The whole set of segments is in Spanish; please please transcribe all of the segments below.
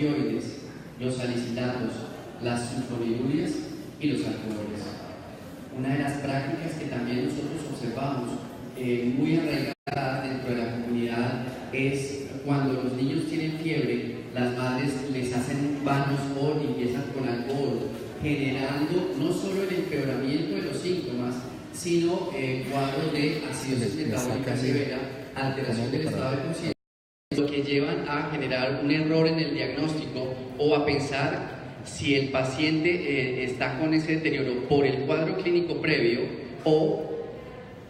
opioides, los salicilatos, las sulfonilureas y los alcoholes. Una de las prácticas que también nosotros observamos muy arraigada dentro de la comunidad es cuando los niños tienen fiebre, las madres les hacen baños o limpiezas con alcohol, generando no solo el empeoramiento de los síntomas, sino cuadros de acidosis metabólica severa, alteración del estado de conciencia, lo que llevan a generar un error en el diagnóstico o a pensar si el paciente está con ese deterioro por el cuadro clínico previo o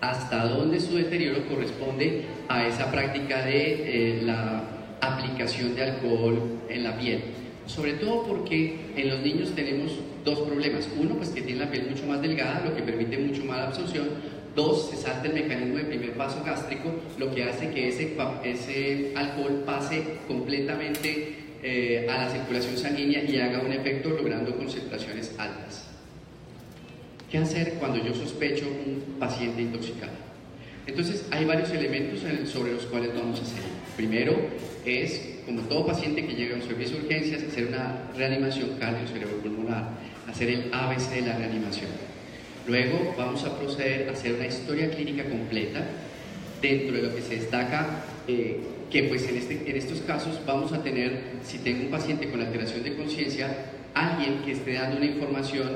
hasta dónde su deterioro corresponde a esa práctica de la aplicación de alcohol en la piel. Sobre todo porque en los niños tenemos dos problemas. Uno, pues que tienen la piel mucho más delgada, lo que permite mucho más absorción. Dos, se salta el mecanismo de primer paso gástrico, lo que hace que ese alcohol pase completamente a la circulación sanguínea y haga un efecto logrando concentraciones altas. ¿Qué hacer cuando yo sospecho un paciente intoxicado? Entonces hay varios elementos sobre los cuales vamos a hacer. Primero es, como todo paciente que llega a un servicio de urgencias, hacer una reanimación cardio-cerebropulmonar, hacer el ABC de la reanimación. Luego vamos a proceder a hacer una historia clínica completa. Dentro de lo que se destaca que pues en estos casos vamos a tener, si tengo un paciente con alteración de conciencia, alguien que esté dando una información,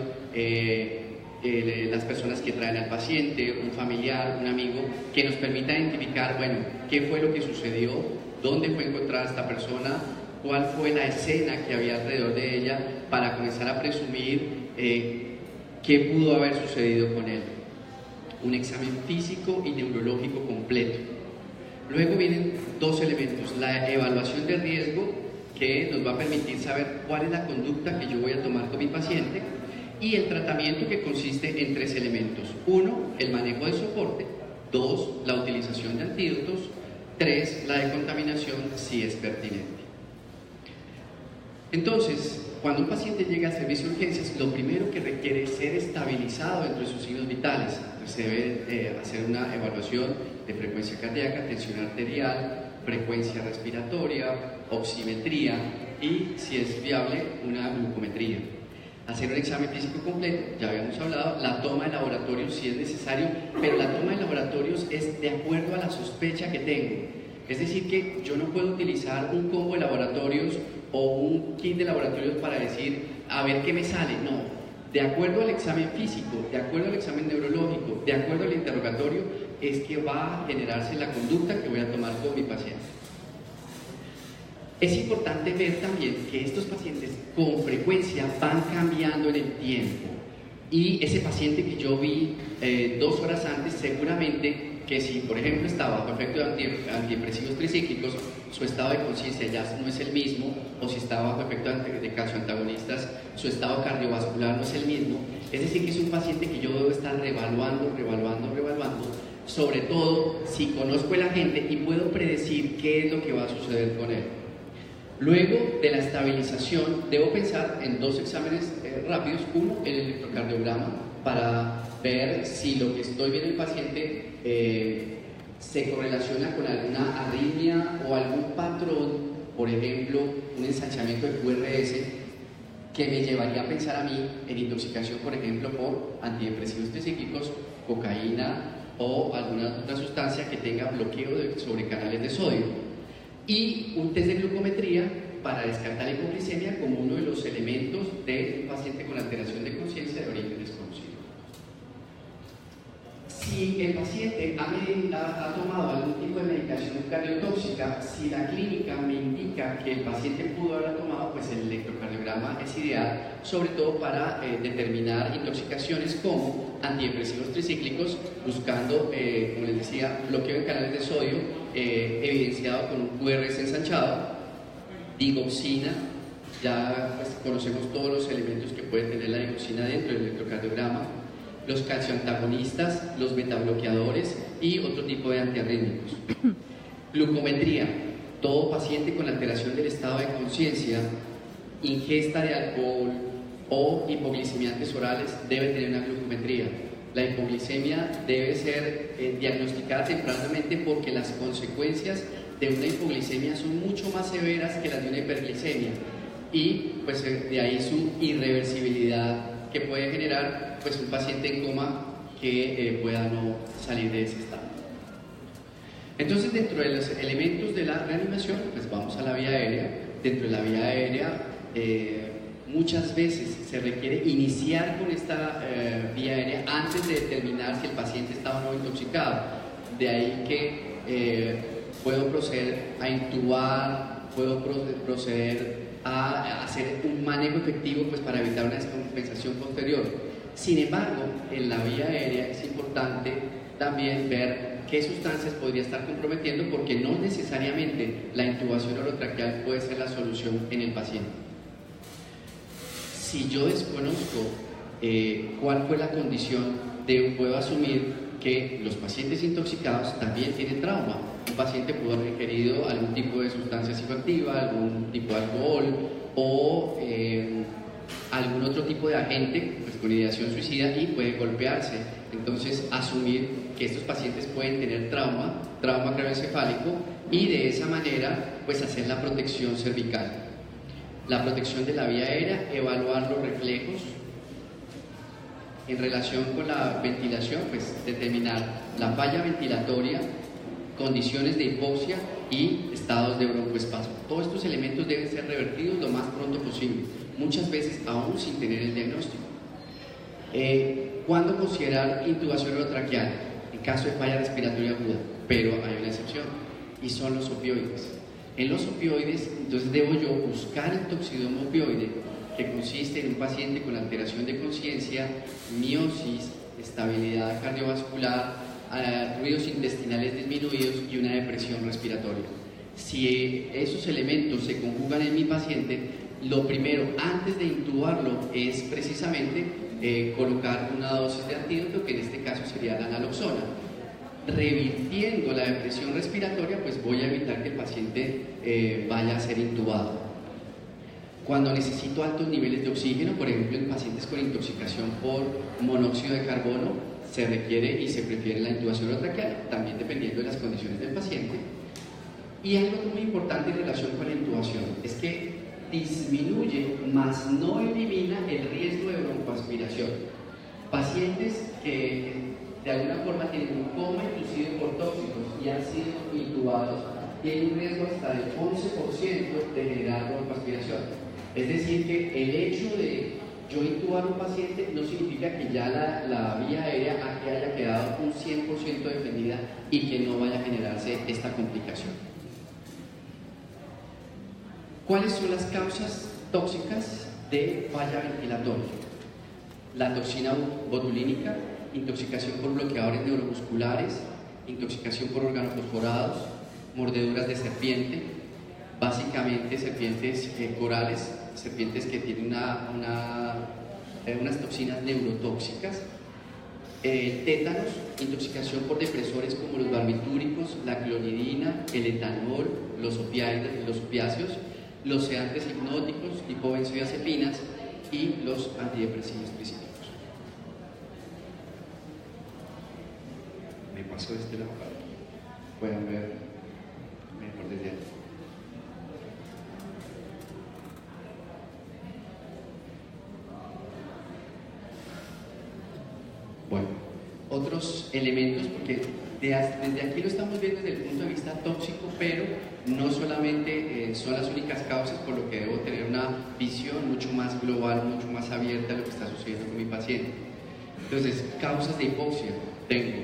las personas que traen al paciente, un familiar, un amigo, que nos permita identificar, bueno, qué fue lo que sucedió, dónde fue encontrada esta persona, cuál fue la escena que había alrededor de ella, para comenzar a presumir qué pudo haber sucedido con él. Un examen físico y neurológico completo. Luego vienen dos elementos: la evaluación de riesgo, que nos va a permitir saber cuál es la conducta que yo voy a tomar con mi paciente, y el tratamiento, que consiste en tres elementos: uno, el manejo de soporte; dos, la utilización de antídotos; tres, la decontaminación si es pertinente. Entonces, cuando un paciente llega al servicio de urgencias, lo primero que requiere es ser estabilizado dentro de sus signos vitales. Se debe hacer una evaluación de frecuencia cardíaca, tensión arterial, frecuencia respiratoria, oximetría y, si es viable, una glucometría. Hacer un examen físico completo, ya habíamos hablado, la toma de laboratorios si es necesario, pero la toma de laboratorios es de acuerdo a la sospecha que tengo. Es decir, que yo no puedo utilizar un combo de laboratorios o un kit de laboratorios para decir, a ver qué me sale. No, de acuerdo al examen físico, de acuerdo al examen neurológico, de acuerdo al interrogatorio, es que va a generarse la conducta que voy a tomar con mi paciente. Es importante ver también que estos pacientes con frecuencia van cambiando en el tiempo, y ese paciente que yo vi 2 horas antes, seguramente que si por ejemplo estaba bajo efecto de antidepresivos tricíclicos, su estado de conciencia ya no es el mismo, o si estaba bajo efecto de calcioantagonistas, su estado cardiovascular no es el mismo. Es decir, que es un paciente que yo debo estar revaluando, sobre todo si conozco el agente y puedo predecir qué es lo que va a suceder con él. Luego de la estabilización, debo pensar en 2 exámenes rápidos. Uno, el electrocardiograma, para ver si lo que estoy viendo en el paciente se correlaciona con alguna arritmia o algún patrón, por ejemplo, un ensanchamiento de QRS, que me llevaría a pensar a mí en intoxicación, por ejemplo, por antidepresivos tricíclicos, cocaína o alguna otra sustancia que tenga bloqueo sobre canales de sodio. Y un test de glucometría para descartar la hipoglicemia como uno de los elementos de un paciente con alteración de conciencia de origen desconocido. Si el paciente ha tomado algún tipo de medicación cardiotóxica, si la clínica me indica que el paciente pudo haberla tomado, pues el electrocardiograma es ideal, sobre todo para determinar intoxicaciones como antidepresivos tricíclicos, buscando, como les decía, bloqueo de canales de sodio, evidenciado con un QRS ensanchado, digoxina. Ya pues, conocemos todos los elementos que puede tener la digoxina dentro del electrocardiograma, los calcioantagonistas, los betabloqueadores y otro tipo de antiarrítmicos. Glucometría: todo paciente con alteración del estado de conciencia, ingesta de alcohol o hipoglicemiantes orales debe tener una glucometría. La hipoglicemia debe ser diagnosticada tempranamente, porque las consecuencias de una hipoglicemia son mucho más severas que las de una hiperglicemia. y pues de ahí su irreversibilidad que puede generar pues un paciente en coma que pueda no salir de ese estado. Entonces, dentro de los elementos de la reanimación, pues vamos a la vía aérea. Dentro de la vía aérea, muchas veces se requiere iniciar con esta vía aérea antes de determinar si el paciente está o no intoxicado. De ahí que puedo proceder a intubar, puedo proceder a hacer un manejo efectivo pues, para evitar una descompensación posterior. Sin embargo, en la vía aérea es importante también ver qué sustancias podría estar comprometiendo, porque no necesariamente la intubación orotraqueal puede ser la solución en el paciente. Si yo desconozco cuál fue la condición, puedo asumir que los pacientes intoxicados también tienen trauma. Un paciente pudo haber requerido algún tipo de sustancia psicoactiva, algún tipo de alcohol o algún otro tipo de agente pues, con ideación suicida y puede golpearse. Entonces, asumir que estos pacientes pueden tener trauma craneoencefálico y de esa manera pues hacer la protección cervical. La protección de la vía aérea, evaluar los reflejos. En relación con la ventilación, pues determinar la falla ventilatoria, condiciones de hipoxia y estados de broncoespasmo. Todos estos elementos deben ser revertidos lo más pronto posible, muchas veces aún sin tener el diagnóstico. ¿Cuándo considerar intubación orotraqueal? En caso de falla respiratoria aguda, pero hay una excepción y son los opioides. En los opioides, entonces debo yo buscar el toxidomo opioide, que consiste en un paciente con alteración de conciencia, miosis, estabilidad cardiovascular, ruidos intestinales disminuidos y una depresión respiratoria. Si esos elementos se conjugan en mi paciente, lo primero, antes de intubarlo, es precisamente colocar una dosis de antídoto, que en este caso sería la naloxona. Revirtiendo la depresión respiratoria, pues voy a evitar que el paciente vaya a ser intubado. Cuando necesito altos niveles de oxígeno, por ejemplo en pacientes con intoxicación por monóxido de carbono, se requiere y se prefiere la intubación orotraqueal, también dependiendo de las condiciones del paciente. Y algo muy importante en relación con la intubación es que disminuye, mas no elimina el riesgo de broncoaspiración. Pacientes que de alguna forma tienen un coma inducido por tóxicos y han sido intubados, tienen un riesgo hasta del 11% de generar broncoaspiración. Es decir, que el hecho de yo intubar a un paciente no significa que ya la vía aérea aquí haya quedado un 100% defendida y que no vaya a generarse esta complicación. ¿Cuáles son las causas tóxicas de falla ventilatoria? La toxina botulínica, intoxicación por bloqueadores neuromusculares, intoxicación por organofosforados, mordeduras de serpiente, básicamente serpientes corales, serpientes que tienen unas toxinas neurotóxicas, tétanos, intoxicación por depresores como los barbitúricos, la clonidina, el etanol, los opiáceos, los sedantes hipnóticos, hipobenzodiazepinas y los antidepresivos tricíclicos. Me pasó de este lado, pueden ver mejor desde aquí. Bueno, otros elementos, porque desde aquí lo estamos viendo desde el punto de vista tóxico, pero no solamente son las únicas causas, por lo que debo tener una visión mucho más global, mucho más abierta a lo que está sucediendo con mi paciente. Entonces, causas de hipoxia, tengo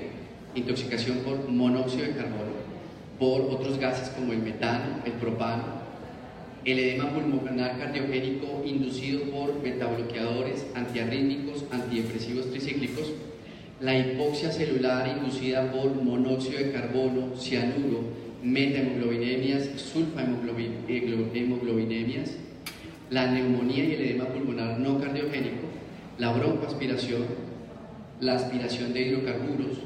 intoxicación por monóxido de carbono, por otros gases como el metano, el propano, el edema pulmonar cardiogénico inducido por metabloqueadores, antiarrítmicos, antidepresivos tricíclicos, la hipoxia celular inducida por monóxido de carbono, cianuro, metahemoglobinemia, sulfahemoglobinemia, la neumonía y el edema pulmonar no cardiogénico, la broncoaspiración, la aspiración de hidrocarburos,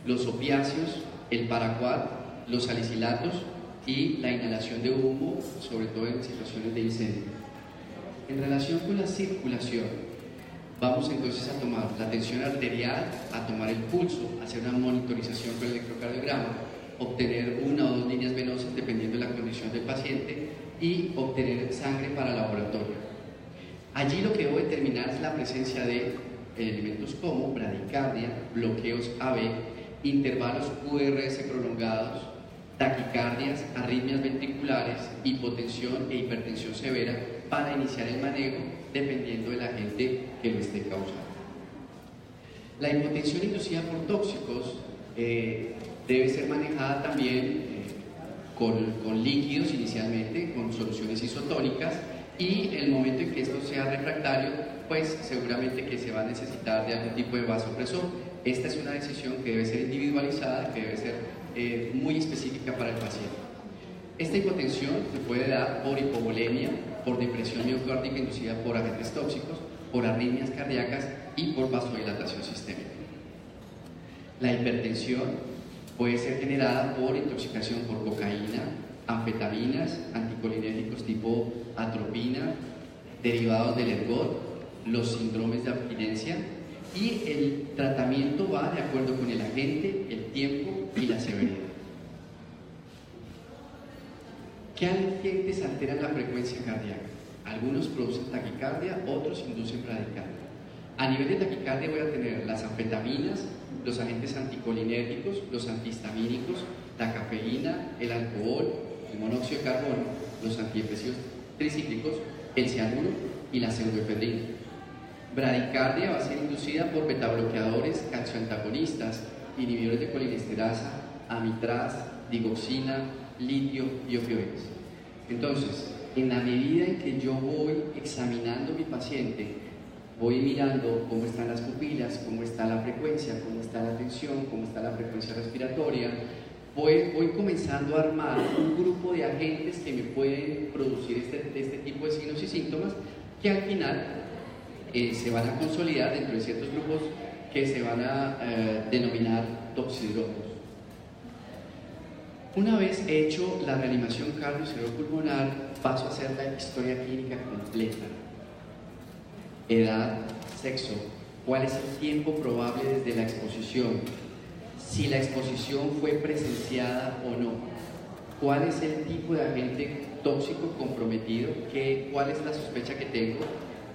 los opiáceos, el paraquat, los salicilatos y la inhalación de humo, sobre todo en situaciones de incendio. En relación con la circulación, vamos entonces a tomar la tensión arterial, a tomar el pulso, hacer una monitorización con el electrocardiograma, obtener 1 o 2 líneas venosas dependiendo de la condición del paciente, y obtener sangre para laboratorio. Allí lo que debo determinar es la presencia de elementos como bradicardia, bloqueos AB, intervalos QRS prolongados, taquicardias, arritmias ventriculares, hipotensión e hipertensión severa para iniciar el manejo dependiendo del agente que lo esté causando. La hipotensión inducida por tóxicos debe ser manejada también con líquidos inicialmente, con soluciones isotónicas, y el momento en que esto sea refractario, pues seguramente que se va a necesitar de algún tipo de vasopresor. Esta es una decisión que debe ser individualizada, que debe ser muy específica para el paciente. Esta hipotensión se puede dar por hipovolemia, por depresión miocárdica inducida por agentes tóxicos, por arritmias cardíacas y por vasodilatación sistémica. La hipertensión puede ser generada por intoxicación por cocaína, anfetaminas, anticolinérgicos tipo atropina, derivados del ergot, los síndromes de abstinencia, y el tratamiento va de acuerdo con el agente, el tiempo y la severidad. ¿Qué agentes alteran la frecuencia cardíaca? Algunos producen taquicardia, otros inducen bradicardia. A nivel de taquicardia voy a tener las anfetaminas, los agentes anticolinérgicos, los antihistamínicos, la cafeína, el alcohol, el monóxido de carbono, los antidepresivos tricíclicos, el cianuro y la pseudoefedrina. Bradicardia va a ser inducida por betabloqueadores, calcioantagonistas, inhibidores de colinesterasa, amitraz, digoxina, litio y opioides. Entonces, en la medida en que yo voy examinando a mi paciente, voy mirando cómo están las pupilas, cómo está la frecuencia, cómo está la tensión, cómo está la frecuencia respiratoria, voy comenzando a armar un grupo de agentes que me pueden producir este tipo de signos y síntomas, que al final se van a consolidar dentro de ciertos grupos que se van a denominar toxidromos. Una vez hecho la reanimación cardio-cerebropulmonar, paso a hacer la historia clínica completa. Edad, sexo, cuál es el tiempo probable desde la exposición, si la exposición fue presenciada o no, cuál es el tipo de agente tóxico comprometido, cuál es la sospecha que tengo,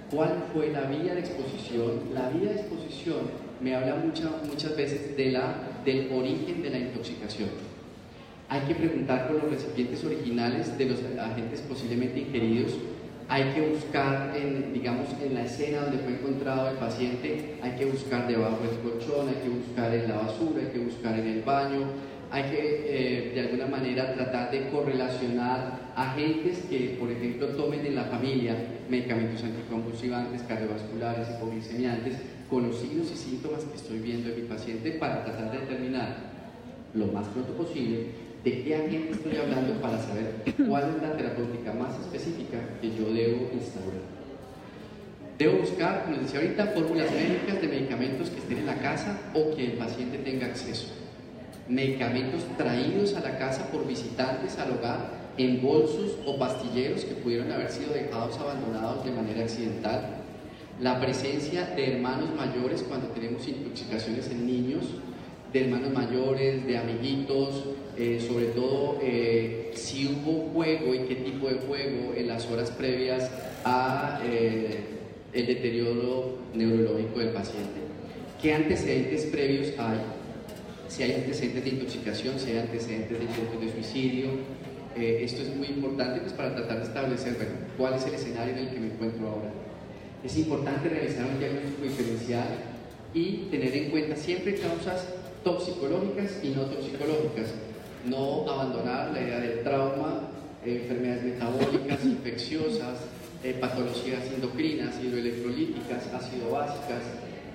cuál fue la vía de exposición. La vía de exposición me habla muchas veces del origen de la intoxicación. Hay que preguntar por los recipientes originales de los agentes posiblemente ingeridos. Hay que buscar, en la escena donde fue encontrado el paciente, hay que buscar debajo del colchón, hay que buscar en la basura, hay que buscar en el baño, hay que de alguna manera tratar de correlacionar agentes que, por ejemplo, tomen en la familia medicamentos anticonvulsivantes, cardiovasculares, hipoglicemiantes, con los signos y síntomas que estoy viendo en mi paciente, para tratar de determinar lo más pronto posible de qué agente estoy hablando, para saber cuál es la terapéutica más específica que yo debo instaurar. Debo buscar, como les decía ahorita, fórmulas médicas de medicamentos que estén en la casa o que el paciente tenga acceso. Medicamentos traídos a la casa por visitantes al hogar en bolsos o pastilleros que pudieron haber sido dejados abandonados de manera accidental. La presencia de hermanos mayores cuando tenemos intoxicaciones en niños, de hermanos mayores, de amiguitos, sobre todo si hubo juego y qué tipo de juego en las horas previas a el deterioro neurológico del paciente. ¿Qué antecedentes previos hay? Si hay antecedentes de intoxicación, si hay antecedentes de intentos de suicidio. Esto es muy importante, pues, para tratar de establecer, bueno, cuál es el escenario en el que me encuentro ahora. Es importante realizar un diagnóstico diferencial y tener en cuenta siempre causas toxicológicas y no toxicológicas. No abandonar la idea del trauma, enfermedades metabólicas, infecciosas, patologías endocrinas, hidroelectrolíticas, ácido-básicas,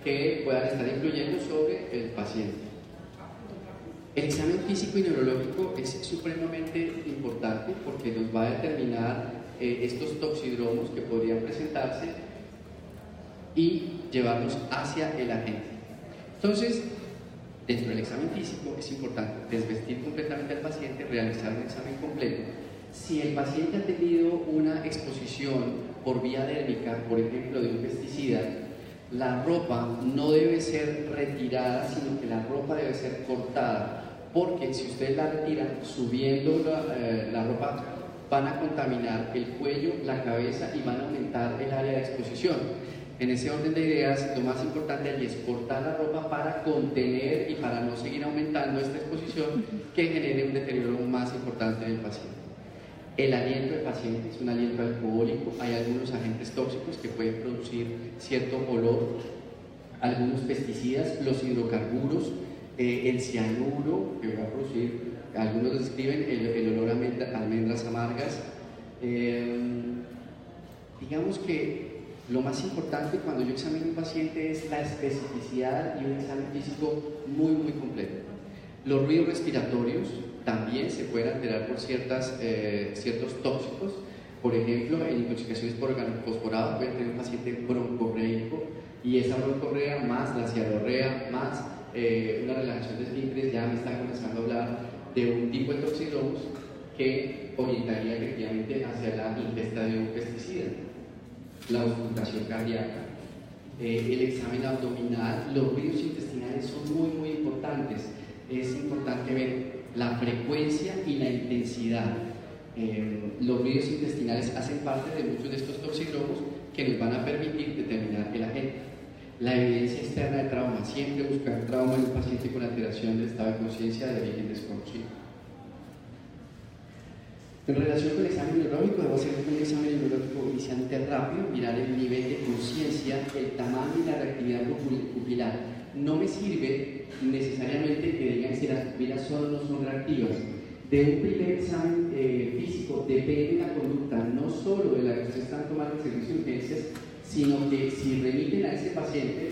que puedan estar influyendo sobre el paciente. El examen físico y neurológico es supremamente importante porque nos va a determinar estos toxidromos que podrían presentarse y llevarnos hacia el agente. Entonces, dentro del examen físico es importante desvestir completamente al paciente, realizar un examen completo. Si el paciente ha tenido una exposición por vía dérmica, por ejemplo, de un pesticida, la ropa no debe ser retirada, sino que la ropa debe ser cortada, porque si ustedes la retiran subiendo la ropa van a contaminar el cuello, la cabeza y van a aumentar el área de exposición. En ese orden de ideas, lo más importante allí es cortar la ropa para contener y para no seguir aumentando esta exposición que genere un deterioro más importante del paciente. El aliento del paciente es un aliento alcohólico, hay algunos agentes tóxicos que pueden producir cierto olor, algunos pesticidas, los hidrocarburos, el cianuro que va a producir, algunos describen el olor a almendras amargas. Digamos que lo más importante cuando yo examino a un paciente es la especificidad y un examen físico muy completo. Los ruidos respiratorios también se pueden alterar por ciertos tóxicos. Por ejemplo, en intoxicaciones por organofosforados puede tener un paciente broncorreico y esa broncorrea más la cialorrea más una relajación de esfínteres ya me está comenzando a hablar de un tipo de toxidromus que orientaría efectivamente hacia la ingesta de un pesticida. La auscultación cardíaca, el examen abdominal, los ruidos intestinales son muy importantes. Es importante ver la frecuencia y la intensidad. Los ruidos intestinales hacen parte de muchos de estos toxidromos que nos van a permitir determinar el agente. La evidencia externa de trauma, siempre buscar trauma en un paciente con alteración del estado de conciencia de origen desconocido. En relación con el examen neurológico, debo hacer un examen neurológico inicialmente rápido, mirar el nivel de conciencia, el tamaño y la reactividad pupilar. No me sirve necesariamente que digan si las pupilas son o no son reactivas. De un primer examen físico depende la conducta, no solo de la que ustedes están tomando el servicio de urgencias, sino que si remiten a ese paciente,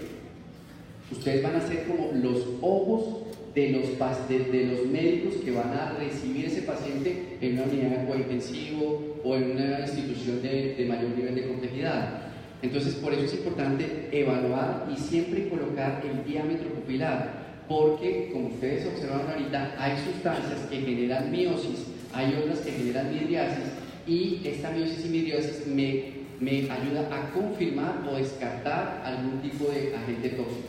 ustedes van a ser como los ojos de los médicos que van a recibir ese paciente en una unidad de cuidado intensivo o en una institución de mayor nivel de complejidad. Entonces, por eso es importante evaluar y siempre colocar el diámetro pupilar, porque, como ustedes observan ahorita, hay sustancias que generan miosis, hay otras que generan midriasis, y esta miosis y midriasis me ayuda a confirmar o descartar algún tipo de agente tóxico.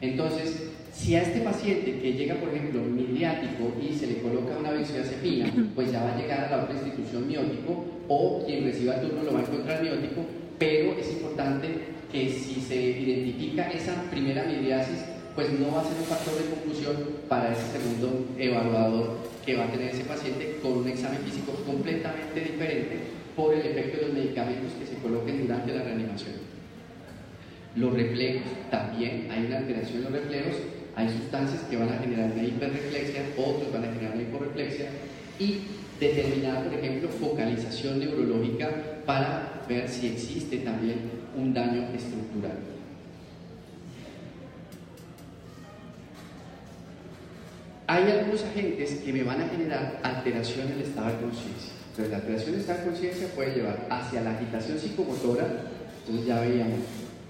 Entonces, si a este paciente que llega, por ejemplo, midriático y se le coloca una benzodiazepina, pues ya va a llegar a la otra institución miótico, o quien reciba el turno lo va a encontrar miótico, pero es importante que si se identifica esa primera midriasis, pues no va a ser un factor de conclusión para ese segundo evaluador que va a tener ese paciente con un examen físico completamente diferente por el efecto de los medicamentos que se coloquen durante la reanimación. Los reflejos, también hay una alteración en los reflejos, hay sustancias que van a generar una hiperreflexia, otros van a generar una hiporreflexia, y determinar, por ejemplo, focalización neurológica para ver si existe también un daño estructural. Hay algunos agentes que me van a generar alteración en el estado de conciencia. Entonces, la alteración del estado de conciencia puede llevar hacia la agitación psicomotora. Entonces, ya veíamos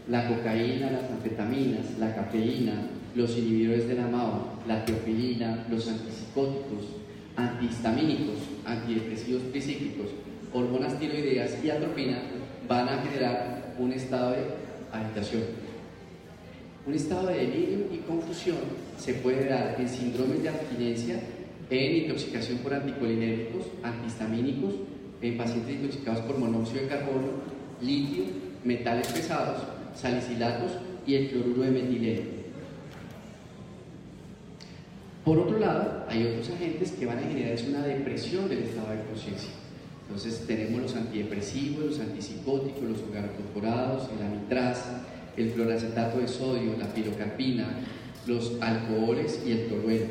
la cocaína, las anfetaminas, la cafeína, los inhibidores de la MAO, la teofilina, los antipsicóticos, antihistamínicos, antidepresivos tricíclicos, hormonas tiroideas y atropina van a generar un estado de agitación. Un estado de delirio y confusión se puede dar en síndromes de abstinencia, en intoxicación por anticolinérgicos, antihistamínicos, en pacientes intoxicados por monóxido de carbono, litio, metales pesados, salicilatos y el cloruro de metileno. Por otro lado, hay otros agentes que van a generar una depresión del estado de conciencia. Entonces tenemos los antidepresivos, los antipsicóticos, los organofosforados, el amitrasa, el fluoracetato de sodio, la pirocarpina, los alcoholes y el tolueno.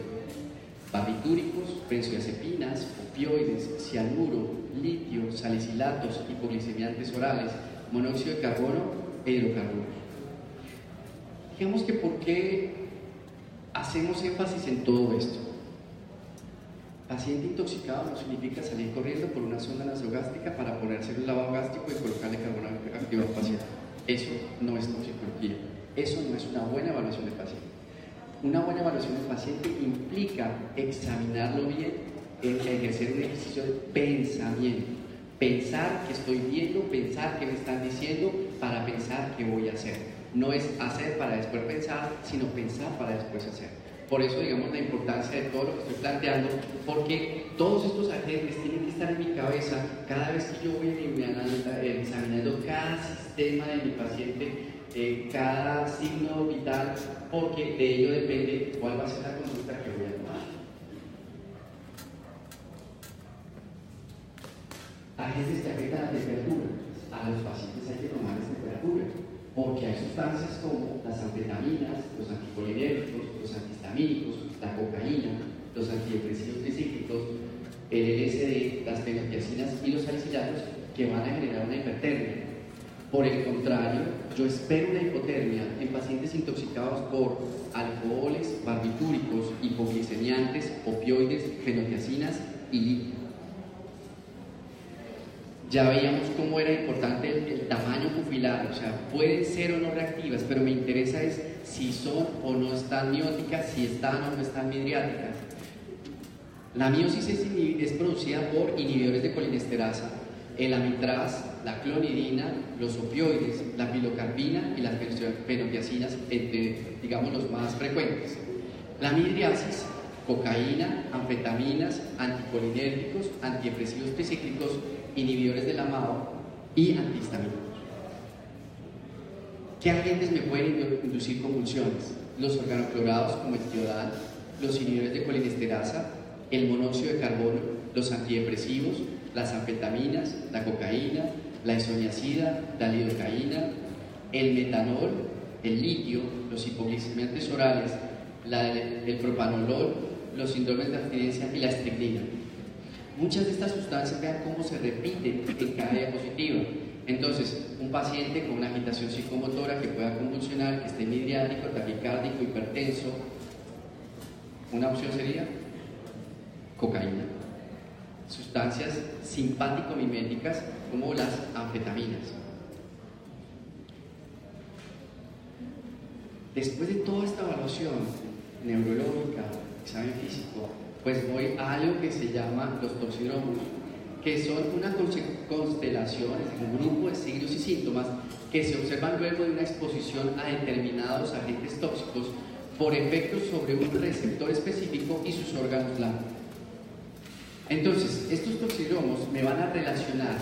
Barbitúricos, benzodiazepinas, opioides, cianuro, litio, salicilatos, hipoglicemiantes orales, monóxido de carbono e hidrocarburos. Digamos que ¿por qué hacemos énfasis en todo esto? Paciente intoxicado no significa salir corriendo por una sonda nasogástrica para ponerse un lavado gástrico y colocarle carbono activo al paciente. Eso no es toxicología, eso no es una buena evaluación del paciente. Una buena evaluación del paciente implica examinarlo bien, ejercer un ejercicio de pensamiento, pensar qué estoy viendo, pensar qué me están diciendo para pensar qué voy a hacer. No es hacer para después pensar, sino pensar para después hacer. Por eso, digamos, la importancia de todo lo que estoy planteando, porque todos estos agentes tienen que estar en mi cabeza cada vez que yo voy examinando cada sistema de mi paciente, cada signo vital, porque de ello depende cuál va a ser la conducta que voy a tomar. Agentes que afectan la temperatura. A los pacientes hay que tomarles temperatura, porque hay sustancias como las anfetaminas, los anticolinérgicos, los antihistamínicos, la cocaína, los antidepresivos tricíclicos, el LSD, las fenotiacinas y los salicilatos que van a generar una hipertermia. Por el contrario, yo espero una hipotermia en pacientes intoxicados por alcoholes, barbitúricos, hipoglicemiantes, opioides, fenotiacinas y litio. Ya veíamos cómo era importante el tamaño pupilar, o sea, pueden ser o no reactivas, pero me interesa es si son o no están mióticas, si están o no están midriáticas. La miosis es producida por inhibidores de colinesterasa, el amitraz, la clonidina, los opioides, la pilocarpina y las fenotiacinas, entre, digamos, los más frecuentes. La midriasis, cocaína, anfetaminas, anticolinérgicos, antidepresivos tricíclicos, inhibidores del AMAO y antihistamínicos. ¿Qué agentes me pueden inducir convulsiones? Los organoclorados como el tiodal, los inhibidores de colinesterasa, el monóxido de carbono, los antidepresivos, las anfetaminas, la cocaína, la isoniazida, la lidocaína, el metanol, el litio, los hipoglicemiantes orales, el propanolol, los síndromes de abstinencia y la estricnina. Muchas de estas sustancias, vean cómo se repiten en cada diapositiva. Entonces, un paciente con una agitación psicomotora que pueda convulsionar, que esté midriático, taquicárdico, hipertenso, una opción sería cocaína. Sustancias simpático-miméticas como las anfetaminas. Después de toda esta evaluación neurológica, examen físico, pues voy a algo que se llama los toxidromos, que son una constelación, un grupo de signos y síntomas que se observan luego de una exposición a determinados agentes tóxicos por efectos sobre un receptor específico y sus órganos blancos. Entonces, estos toxidromos me van a relacionar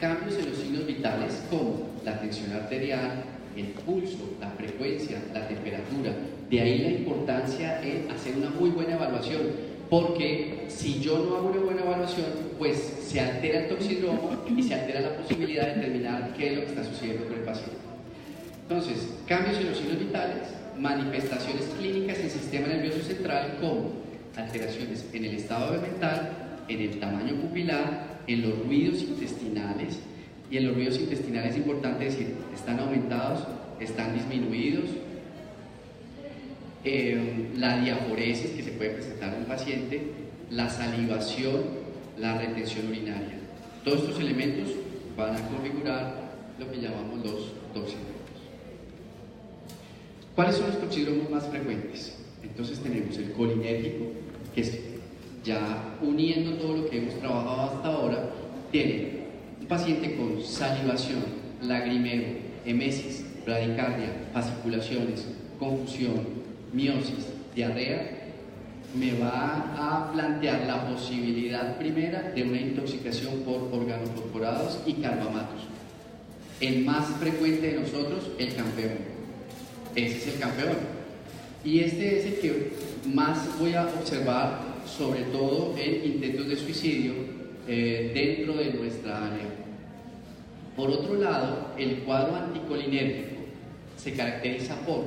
cambios en los signos vitales como la tensión arterial, el pulso, la frecuencia, la temperatura. De ahí la importancia en hacer una muy buena evaluación, porque si yo no hago una buena evaluación, pues se altera el toxidromo y se altera la posibilidad de determinar qué es lo que está sucediendo con el paciente. Entonces, cambios en los signos vitales, manifestaciones clínicas en el sistema nervioso central como alteraciones en el estado mental, en el tamaño pupilar, en los ruidos intestinales. Y en los ruidos intestinales es importante decir, ¿están aumentados? ¿Están disminuidos? La diaforesis que se puede presentar en un paciente, la salivación, la retención urinaria. Todos estos elementos van a configurar lo que llamamos los toxidromos. ¿Cuáles son los toxidromos más frecuentes? Entonces tenemos el colinérgico, que es ya uniendo todo lo que hemos trabajado hasta ahora, tiene un paciente con salivación, lagrimeo, emesis, bradicardia, fasciculaciones, confusión, miosis, diarrea, me va a plantear la posibilidad primera de una intoxicación por organofosforados y carbamatos. El más frecuente de nosotros, el campeón. Ese es el campeón. Y este es el que más voy a observar, sobre todo en intentos de suicidio dentro de nuestra área. Por otro lado, el cuadro anticolinérgico se caracteriza por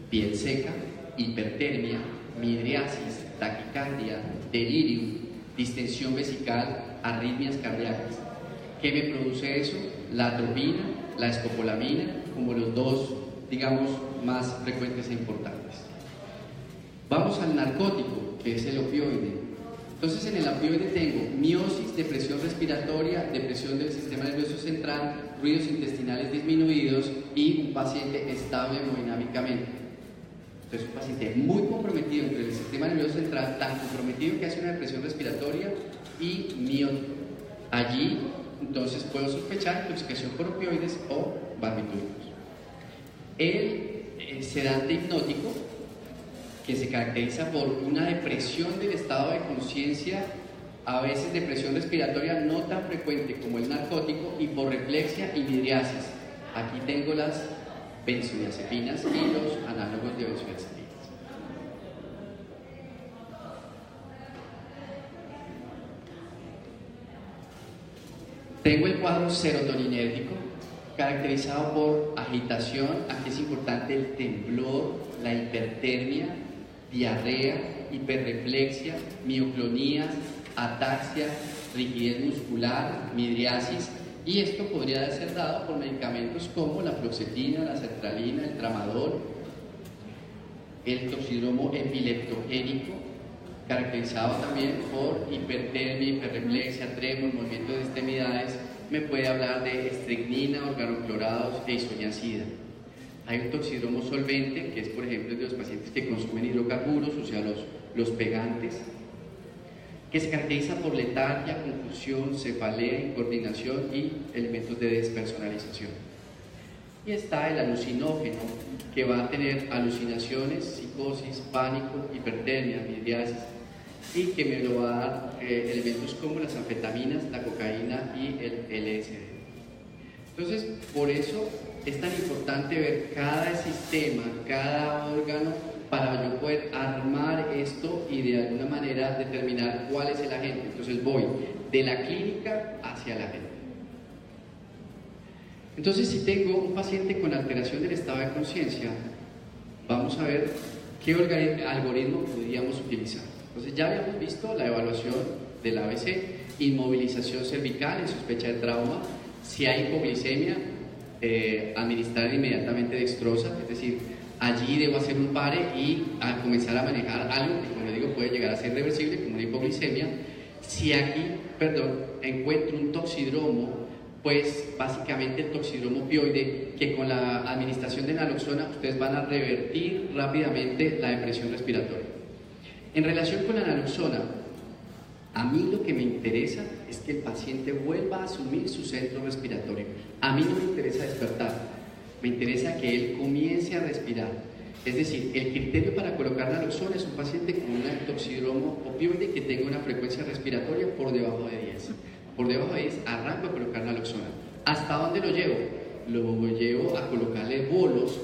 piel seca, hipertermia, midriasis, taquicardia, delirium, distensión vesical, arritmias cardíacas. ¿Qué me produce eso? La atropina, la escopolamina, como los dos, digamos, más frecuentes e importantes. Vamos al narcótico, que es el opioide. Entonces, en el opioide tengo miosis, depresión respiratoria, depresión del sistema nervioso central, ruidos intestinales disminuidos y un paciente estable hemodinámicamente. Entonces, un paciente muy comprometido entre el sistema nervioso central, tan comprometido que hace una depresión respiratoria y miótico. Allí, entonces, puedo sospechar intoxicación por opioides o barbitúricos. El sedante hipnótico, que se caracteriza por una depresión del estado de conciencia, a veces depresión respiratoria no tan frecuente como el narcótico, hiporreflexia y midriasis. Aquí tengo las benzodiazepinas y los análogos de benzodiazepinas. Tengo el cuadro serotoninérgico, caracterizado por agitación. Aquí es importante el temblor, la hipertermia, diarrea, hiperreflexia, mioclonías, ataxia, rigidez muscular, midriasis, y esto podría ser dado por medicamentos como la fluoxetina, la sertralina, el tramadol, el toxidromo epileptogénico, caracterizado también por hipertermia, hiperreflexia, tremor, movimiento de extremidades. Me puede hablar de estricnina, organoclorados e isoniazida. Hay un toxidromo solvente, que es por ejemplo de los pacientes que consumen hidrocarburos, o sea los pegantes, que se caracteriza por letargia, confusión, cefalea, incoordinación y elementos de despersonalización. Y está el alucinógeno, que va a tener alucinaciones, psicosis, pánico, hipertermia, midriasis, y que me lo va a dar elementos como las anfetaminas, la cocaína y el LSD. Entonces, por eso es tan importante ver cada sistema, cada órgano, para yo poder armar esto y de alguna manera determinar cuál es el agente. Entonces voy de la clínica hacia la agente. Entonces, si tengo un paciente con alteración del estado de conciencia, vamos a ver qué algoritmo podríamos utilizar. Entonces, ya habíamos visto la evaluación del ABC, inmovilización cervical en sospecha de trauma. Si hay hipoglicemia, administrar inmediatamente dextrosa, es decir, allí debo hacer un pare y a comenzar a manejar algo que, como digo, puede llegar a ser reversible, como una hipoglicemia. Si aquí, encuentro un toxidromo, pues básicamente el toxidromo opioide, que con la administración de naloxona ustedes van a revertir rápidamente la depresión respiratoria. En relación con la naloxona, a mí lo que me interesa es que el paciente vuelva a asumir su centro respiratorio. A mí no me interesa despertar, me interesa que él comience a respirar. Es decir, el criterio para colocar naloxona es un paciente con un toxidromo opioide que tenga una frecuencia respiratoria por debajo de 10. Por debajo de 10 arranco a colocar naloxona. ¿Hasta dónde lo llevo? Lo llevo a colocarle bolos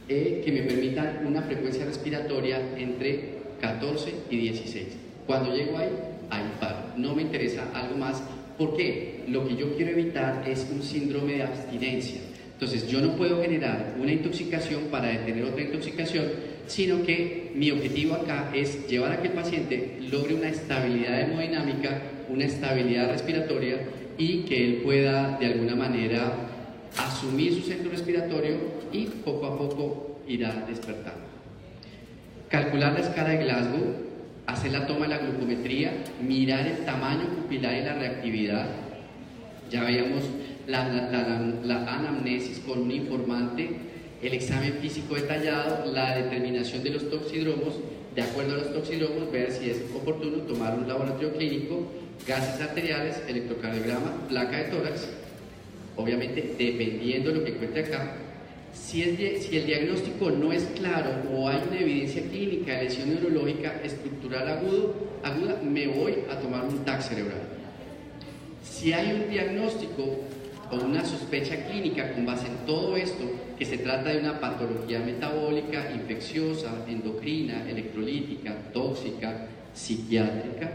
que me permitan una frecuencia respiratoria entre 14 y 16. Cuando llego ahí paro. No me interesa algo más. ¿Por qué? Lo que yo quiero evitar es un síndrome de abstinencia. Entonces, yo no puedo generar una intoxicación para detener otra intoxicación, sino que mi objetivo acá es llevar a que el paciente logre una estabilidad hemodinámica, una estabilidad respiratoria, y que él pueda de alguna manera asumir su centro respiratorio y poco a poco irá despertando. Calcular la escala de Glasgow, hacer la toma de la glucometría, mirar el tamaño pupilar y la reactividad. Ya veíamos la anamnesis con un informante, el examen físico detallado, la determinación de los toxidromos. De acuerdo a los toxidromos, ver si es oportuno tomar un laboratorio clínico, gases arteriales, electrocardiograma, placa de tórax. Obviamente, dependiendo de lo que encuentre acá, si el diagnóstico no es claro o hay una evidencia clínica de lesión neurológica estructural aguda, me voy a tomar un TAC cerebral. Si hay un diagnóstico o una sospecha clínica con base en todo esto, que se trata de una patología metabólica, infecciosa, endocrina, electrolítica, tóxica, psiquiátrica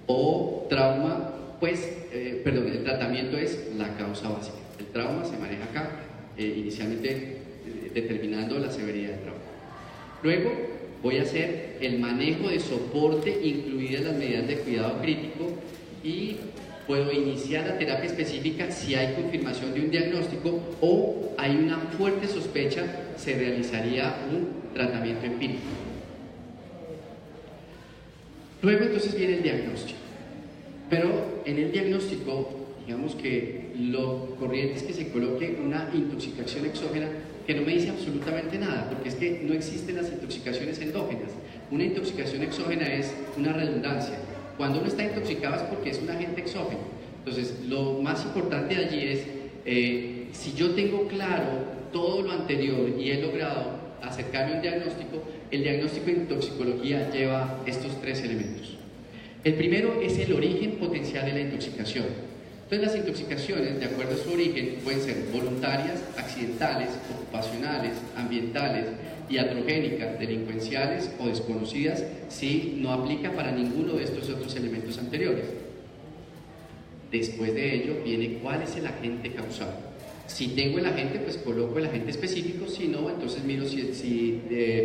o trauma, pues, el tratamiento es la causa básica. El trauma se maneja acá, inicialmente determinando la severidad del trauma. Luego voy a hacer el manejo de soporte, incluidas las medidas de cuidado crítico, y puedo iniciar la terapia específica si hay confirmación de un diagnóstico o hay una fuerte sospecha, se realizaría un tratamiento empírico. Luego entonces viene el diagnóstico, pero en el diagnóstico, digamos que lo corriente es que se coloque una intoxicación exógena que no me dice absolutamente nada, porque es que no existen las intoxicaciones endógenas. Una intoxicación exógena es una redundancia. Cuando uno está intoxicado es porque es un agente exógeno. Entonces, lo más importante allí es, si yo tengo claro todo lo anterior y he logrado acercarme a un diagnóstico, el diagnóstico en toxicología lleva estos 3 elementos. El primero es el origen potencial de la intoxicación. Entonces, las intoxicaciones, de acuerdo a su origen, pueden ser voluntarias, accidentales, ocupacionales, ambientales, iatrogénicas, delincuenciales o desconocidas, si no aplica para ninguno de estos otros elementos anteriores. Después de ello viene cuál es el agente causal. Si tengo el agente, pues coloco el agente específico; si no, entonces miro si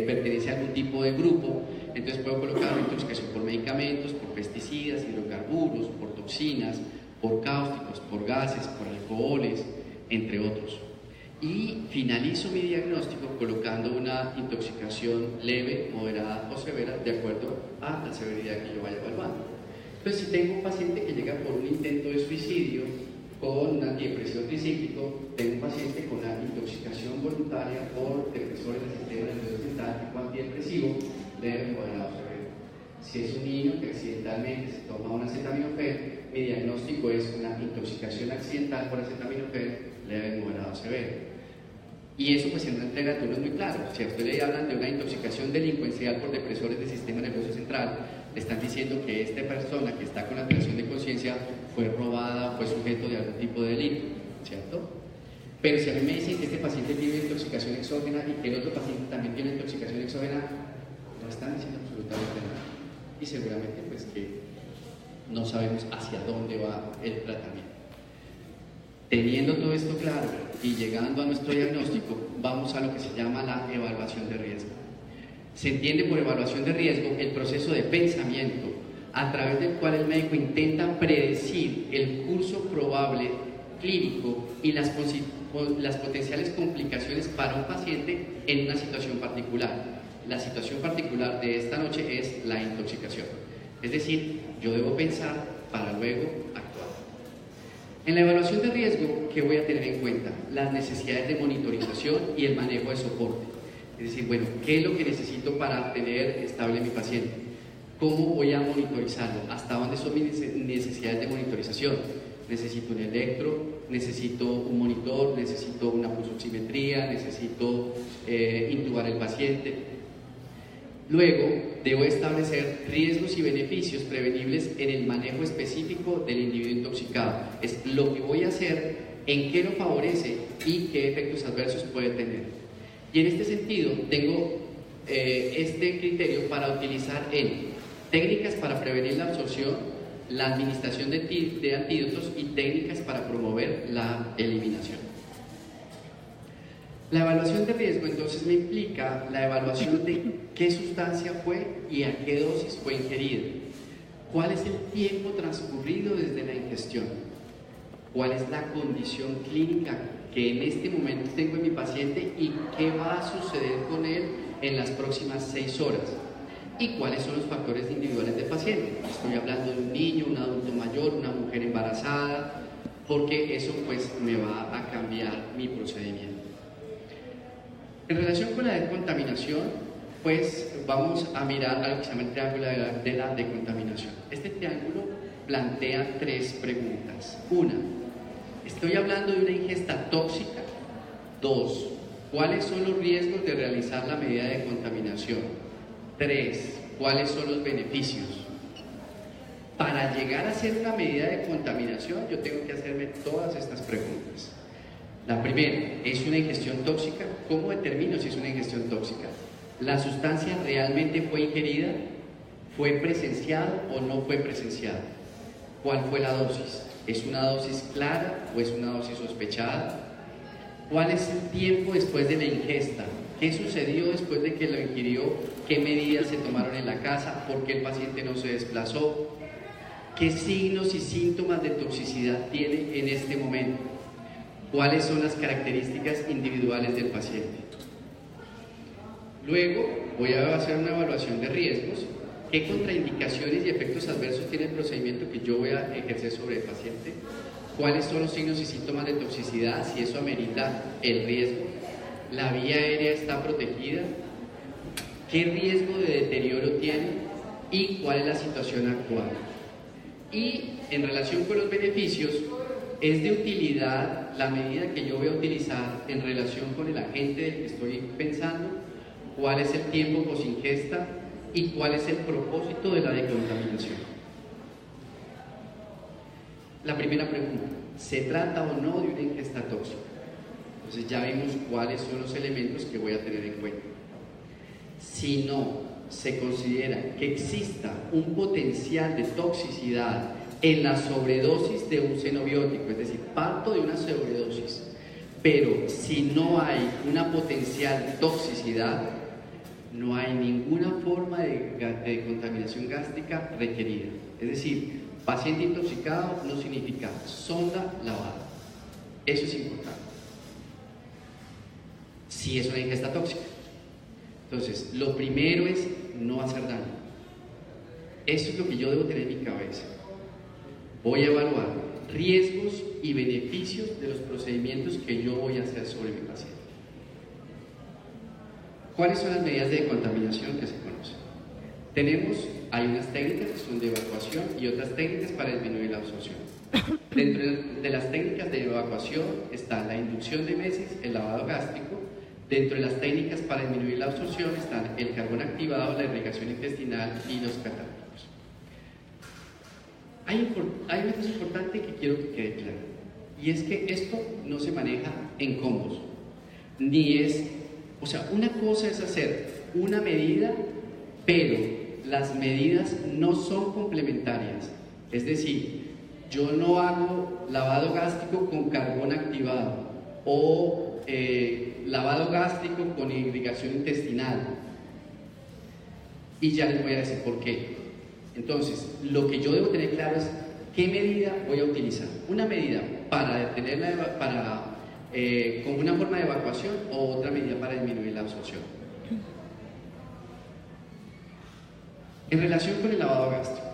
pertenece a algún tipo de grupo. Entonces puedo colocar una intoxicación por medicamentos, por pesticidas, hidrocarburos, por toxinas, por cáusticos, por gases, por alcoholes, entre otros. Y finalizo mi diagnóstico colocando una intoxicación leve, moderada o severa, de acuerdo a la severidad que yo vaya evaluando. Entonces, si tengo un paciente que llega por un intento de suicidio con un antidepresivo tricíclico, tengo un paciente con una intoxicación voluntaria por depresores del sistema nervioso central tipo antidepresivo leve, moderado o severo. Si es un niño que accidentalmente se toma un acetaminofén, mi diagnóstico es una intoxicación accidental por acetaminofén leve, moderado o severo. Y eso, pues, en una entrega de turno es muy claro. Si a usted le hablan de una intoxicación delincuencial por depresores del sistema nervioso central, le están diciendo que esta persona que está con alteración de conciencia fue robada, fue sujeto de algún tipo de delito, ¿cierto? Pero si a mí me dicen que este paciente tiene una intoxicación exógena y que el otro paciente también tiene una intoxicación exógena, no están diciendo absolutamente nada. Y seguramente, pues, que no sabemos hacia dónde va el tratamiento. Teniendo todo esto claro y llegando a nuestro diagnóstico, vamos a lo que se llama la evaluación de riesgo. Se entiende por evaluación de riesgo el proceso de pensamiento a través del cual el médico intenta predecir el curso probable clínico y las potenciales complicaciones para un paciente en una situación particular. La situación particular de esta noche es la intoxicación. Es decir, yo debo pensar para luego actuar. En la evaluación de riesgo, ¿qué voy a tener en cuenta? Las necesidades de monitorización y el manejo de soporte. Es decir, bueno, ¿qué es lo que necesito para tener estable mi paciente? ¿Cómo voy a monitorizarlo? ¿Hasta dónde son mis necesidades de monitorización? Necesito un electro, necesito un monitor, necesito una pulsoximetría, necesito intubar el paciente. Luego, debo establecer riesgos y beneficios prevenibles en el manejo específico del individuo intoxicado. Es lo que voy a hacer, en qué lo favorece y qué efectos adversos puede tener. Y en este sentido, tengo este criterio para utilizar en técnicas para prevenir la absorción, la administración de antídotos y técnicas para promover la eliminación. La evaluación de riesgo entonces me implica la evaluación de qué sustancia fue y a qué dosis fue ingerida, cuál es el tiempo transcurrido desde la ingestión, cuál es la condición clínica que en este momento tengo en mi paciente y qué va a suceder con él en las próximas 6 horas, y cuáles son los factores individuales del paciente. Estoy hablando de un niño, un adulto mayor, una mujer embarazada, porque eso, pues, me va a cambiar mi procedimiento. En relación con la decontaminación, pues vamos a mirar algo que se llama el triángulo de la decontaminación. Este triángulo plantea 3 preguntas. 1, ¿estoy hablando de una ingesta tóxica? 2, ¿cuáles son los riesgos de realizar la medida de contaminación? 3, ¿cuáles son los beneficios? Para llegar a hacer una medida de contaminación, yo tengo que hacerme todas estas preguntas. La primera, ¿es una ingestión tóxica? ¿Cómo determino si es una ingestión tóxica? ¿La sustancia realmente fue ingerida? ¿Fue presenciada o no fue presenciada? ¿Cuál fue la dosis? ¿Es una dosis clara o es una dosis sospechada? ¿Cuál es el tiempo después de la ingesta? ¿Qué sucedió después de que lo ingirió? ¿Qué medidas se tomaron en la casa? ¿Por qué el paciente no se desplazó? ¿Qué signos y síntomas de toxicidad tiene en este momento? ¿Cuáles son las características individuales del paciente? Luego voy a hacer una evaluación de riesgos. ¿Qué contraindicaciones y efectos adversos tiene el procedimiento que yo voy a ejercer sobre el paciente? ¿Cuáles son los signos y síntomas de toxicidad? Si eso amerita el riesgo. ¿La vía aérea está protegida? ¿Qué riesgo de deterioro tiene? ¿Y cuál es la situación actual? Y en relación con los beneficios, ¿es de utilidad la medida que yo voy a utilizar en relación con el agente del que estoy pensando? cuál es el tiempo posingesta y cuál es el propósito de la decontaminación. La primera pregunta, ¿se trata o no de una ingesta tóxica? Entonces ya vimos cuáles son los elementos que voy a tener en cuenta. Si no se considera que exista un potencial de toxicidad en la sobredosis de un xenobiótico, es decir, parto de una sobredosis, pero si no hay una potencial toxicidad, no hay ninguna forma de contaminación gástrica requerida. Es decir, paciente intoxicado no significa sonda lavada. Eso es importante. Si es una ingesta tóxica. Entonces, lo primero es no hacer daño. Eso es lo que yo debo tener en mi cabeza. Voy a evaluar riesgos y beneficios de los procedimientos que yo voy a hacer sobre mi paciente. ¿Cuáles son las medidas de contaminación que se conocen? Hay unas técnicas que son de evacuación y otras técnicas para disminuir la absorción. Dentro de las técnicas de evacuación está la inducción de meses, el lavado gástrico. Dentro de las técnicas para disminuir la absorción están el carbón activado, la irrigación intestinal y los catálticos. Hay una cosa importante que quiero que quede claro, y es que esto no se maneja en combos, una cosa es hacer una medida, pero las medidas no son complementarias. Es decir, yo no hago lavado gástrico con carbón activado o lavado gástrico con irrigación intestinal. Y ya les voy a decir por qué. Entonces, lo que yo debo tener claro es qué medida voy a utilizar. Una medida para detenerla, como una forma de evacuación, o otra medida para disminuir la absorción. En relación con el lavado gástrico.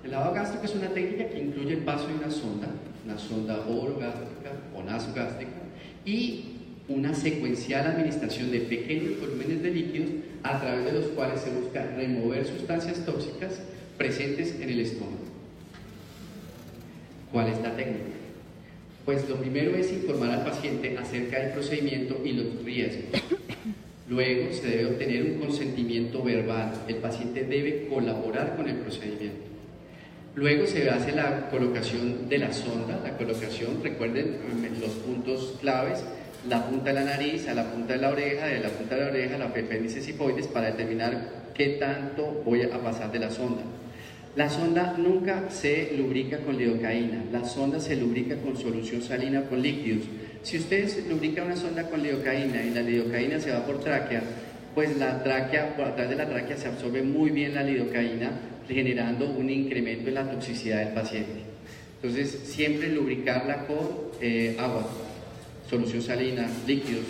El lavado gástrico es una técnica que incluye el paso de una sonda orogástrica o nasogástrica, y una secuencial administración de pequeños volúmenes de líquidos a través de los cuales se busca remover sustancias tóxicas presentes en el estómago. ¿Cuál es la técnica? Pues lo primero es informar al paciente acerca del procedimiento y los riesgos. Luego se debe obtener un consentimiento verbal. El paciente debe colaborar con el procedimiento. Luego se hace la colocación de la sonda. La colocación, recuerden los puntos claves: la punta de la nariz a la punta de la oreja, de la punta de la oreja a la apéndice hipoides, para determinar qué tanto voy a pasar de la sonda. La sonda nunca se lubrica con lidocaína, la sonda se lubrica con solución salina con líquidos. Si ustedes lubrican una sonda con lidocaína y la lidocaína se va por tráquea, pues la tráquea, por atrás de la tráquea se absorbe muy bien la lidocaína, generando un incremento en la toxicidad del paciente. Entonces, siempre lubricarla con agua, solución salina, líquidos.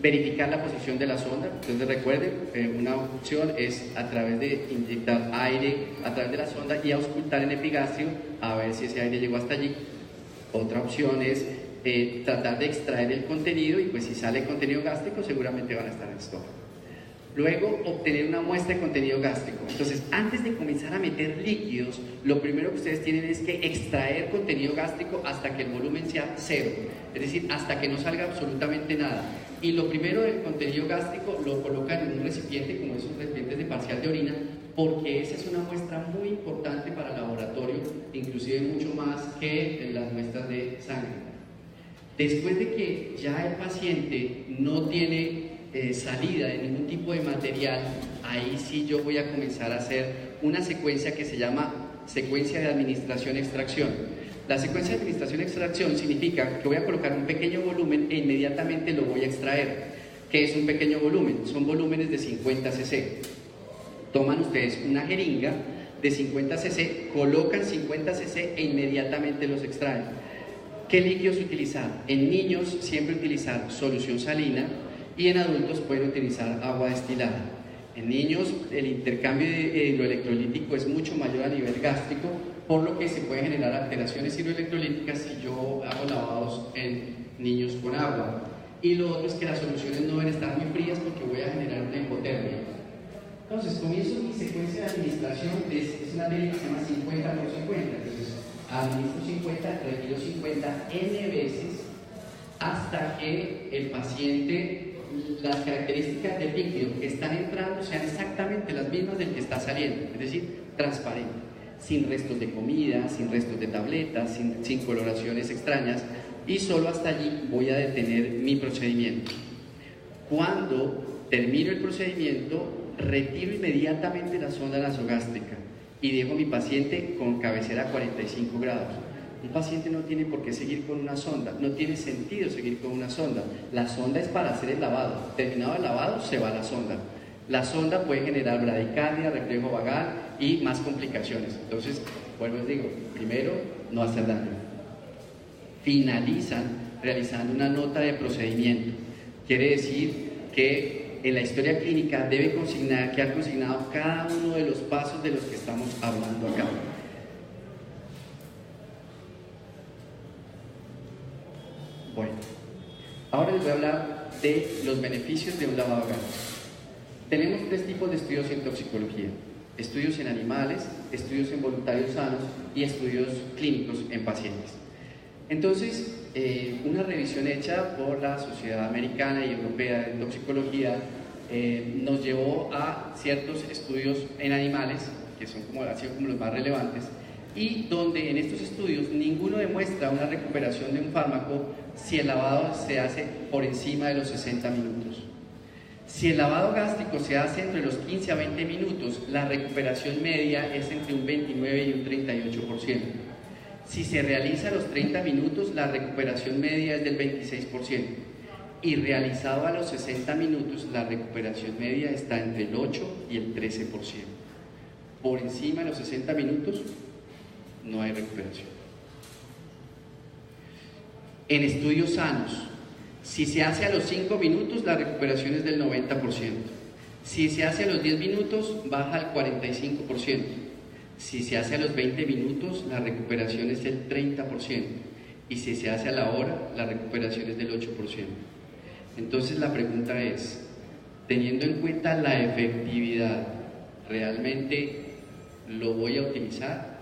Verificar la posición de la sonda. Entonces recuerden, una opción es a través de inyectar aire a través de la sonda y auscultar en epigastrio a ver si ese aire llegó hasta allí. Otra opción es tratar de extraer el contenido, y pues si sale contenido gástrico seguramente van a estar en el estómago. Luego, obtener una muestra de contenido gástrico. Entonces, antes de comenzar a meter líquidos, lo primero que ustedes tienen es que extraer contenido gástrico hasta que el volumen sea cero, es decir, hasta que no salga absolutamente nada. Y lo primero del contenido gástrico lo colocan en un recipiente, como esos recipientes de parcial de orina, porque esa es una muestra muy importante para el laboratorio, inclusive mucho más que las muestras de sangre. Después de que ya el paciente no tiene salida de ningún tipo de material, ahí sí yo voy a comenzar a hacer una secuencia que se llama secuencia de administración-extracción. La secuencia de administración-extracción significa que voy a colocar un pequeño volumen e inmediatamente lo voy a extraer. ¿Qué es un pequeño volumen? Son volúmenes de 50 cc. Toman ustedes una jeringa de 50 cc, colocan 50 cc e inmediatamente los extraen. ¿Qué líquidos utilizar? En niños siempre utilizar solución salina, y en adultos pueden utilizar agua destilada. En niños el intercambio hidroelectrolítico es mucho mayor a nivel gástrico, por lo que se pueden generar alteraciones hidroelectrolíticas si yo hago lavados en niños con agua. Y lo otro es que las soluciones no deben estar muy frías porque voy a generar una hipotermia. Entonces, comienzo mi secuencia de administración, es una técnica que se llama 50 por 50. Entonces, administro 50, retiro 50 N veces hasta que el paciente las características del líquido que están entrando sean exactamente las mismas del que está saliendo, es decir, transparente, sin restos de comida, sin restos de tabletas, sin coloraciones extrañas, y solo hasta allí voy a detener mi procedimiento. Cuando termino el procedimiento, retiro inmediatamente la sonda nasogástrica y dejo a mi paciente con cabecera a 45 grados. Un paciente no tiene por qué seguir con una sonda, no tiene sentido seguir con una sonda. La sonda es para hacer el lavado. Terminado el lavado, se va la sonda. La sonda puede generar bradicardia, reflejo vagal y más complicaciones. Entonces, vuelvo les digo, primero, no hacer daño. Finalizan realizando una nota de procedimiento. Quiere decir que en la historia clínica debe quedar consignado cada uno de los pasos de los que estamos hablando acá. Bueno, ahora les voy a hablar de los beneficios de un lavado gástrico. Tenemos tres tipos de estudios en toxicología: estudios en animales, estudios en voluntarios sanos y estudios clínicos en pacientes. Entonces, una revisión hecha por la Sociedad Americana y Europea de Toxicología nos llevó a ciertos estudios en animales, que han sido como los más relevantes, y donde en estos estudios ninguno demuestra una recuperación de un fármaco si el lavado se hace por encima de los 60 minutos. Si el lavado gástrico se hace entre los 15 a 20 minutos, la recuperación media es entre un 29 y un 38%. Si se realiza a los 30 minutos, la recuperación media es del 26%. Y realizado a los 60 minutos, la recuperación media está entre el 8 y el 13%. Por encima de los 60 minutos, no hay recuperación. En estudios sanos, si se hace a los 5 minutos, la recuperación es del 90%. Si se hace a los 10 minutos, baja al 45%. Si se hace a los 20 minutos, la recuperación es del 30%. Y si se hace a la hora, la recuperación es del 8%. Entonces la pregunta es, teniendo en cuenta la efectividad, ¿realmente lo voy a optimizar?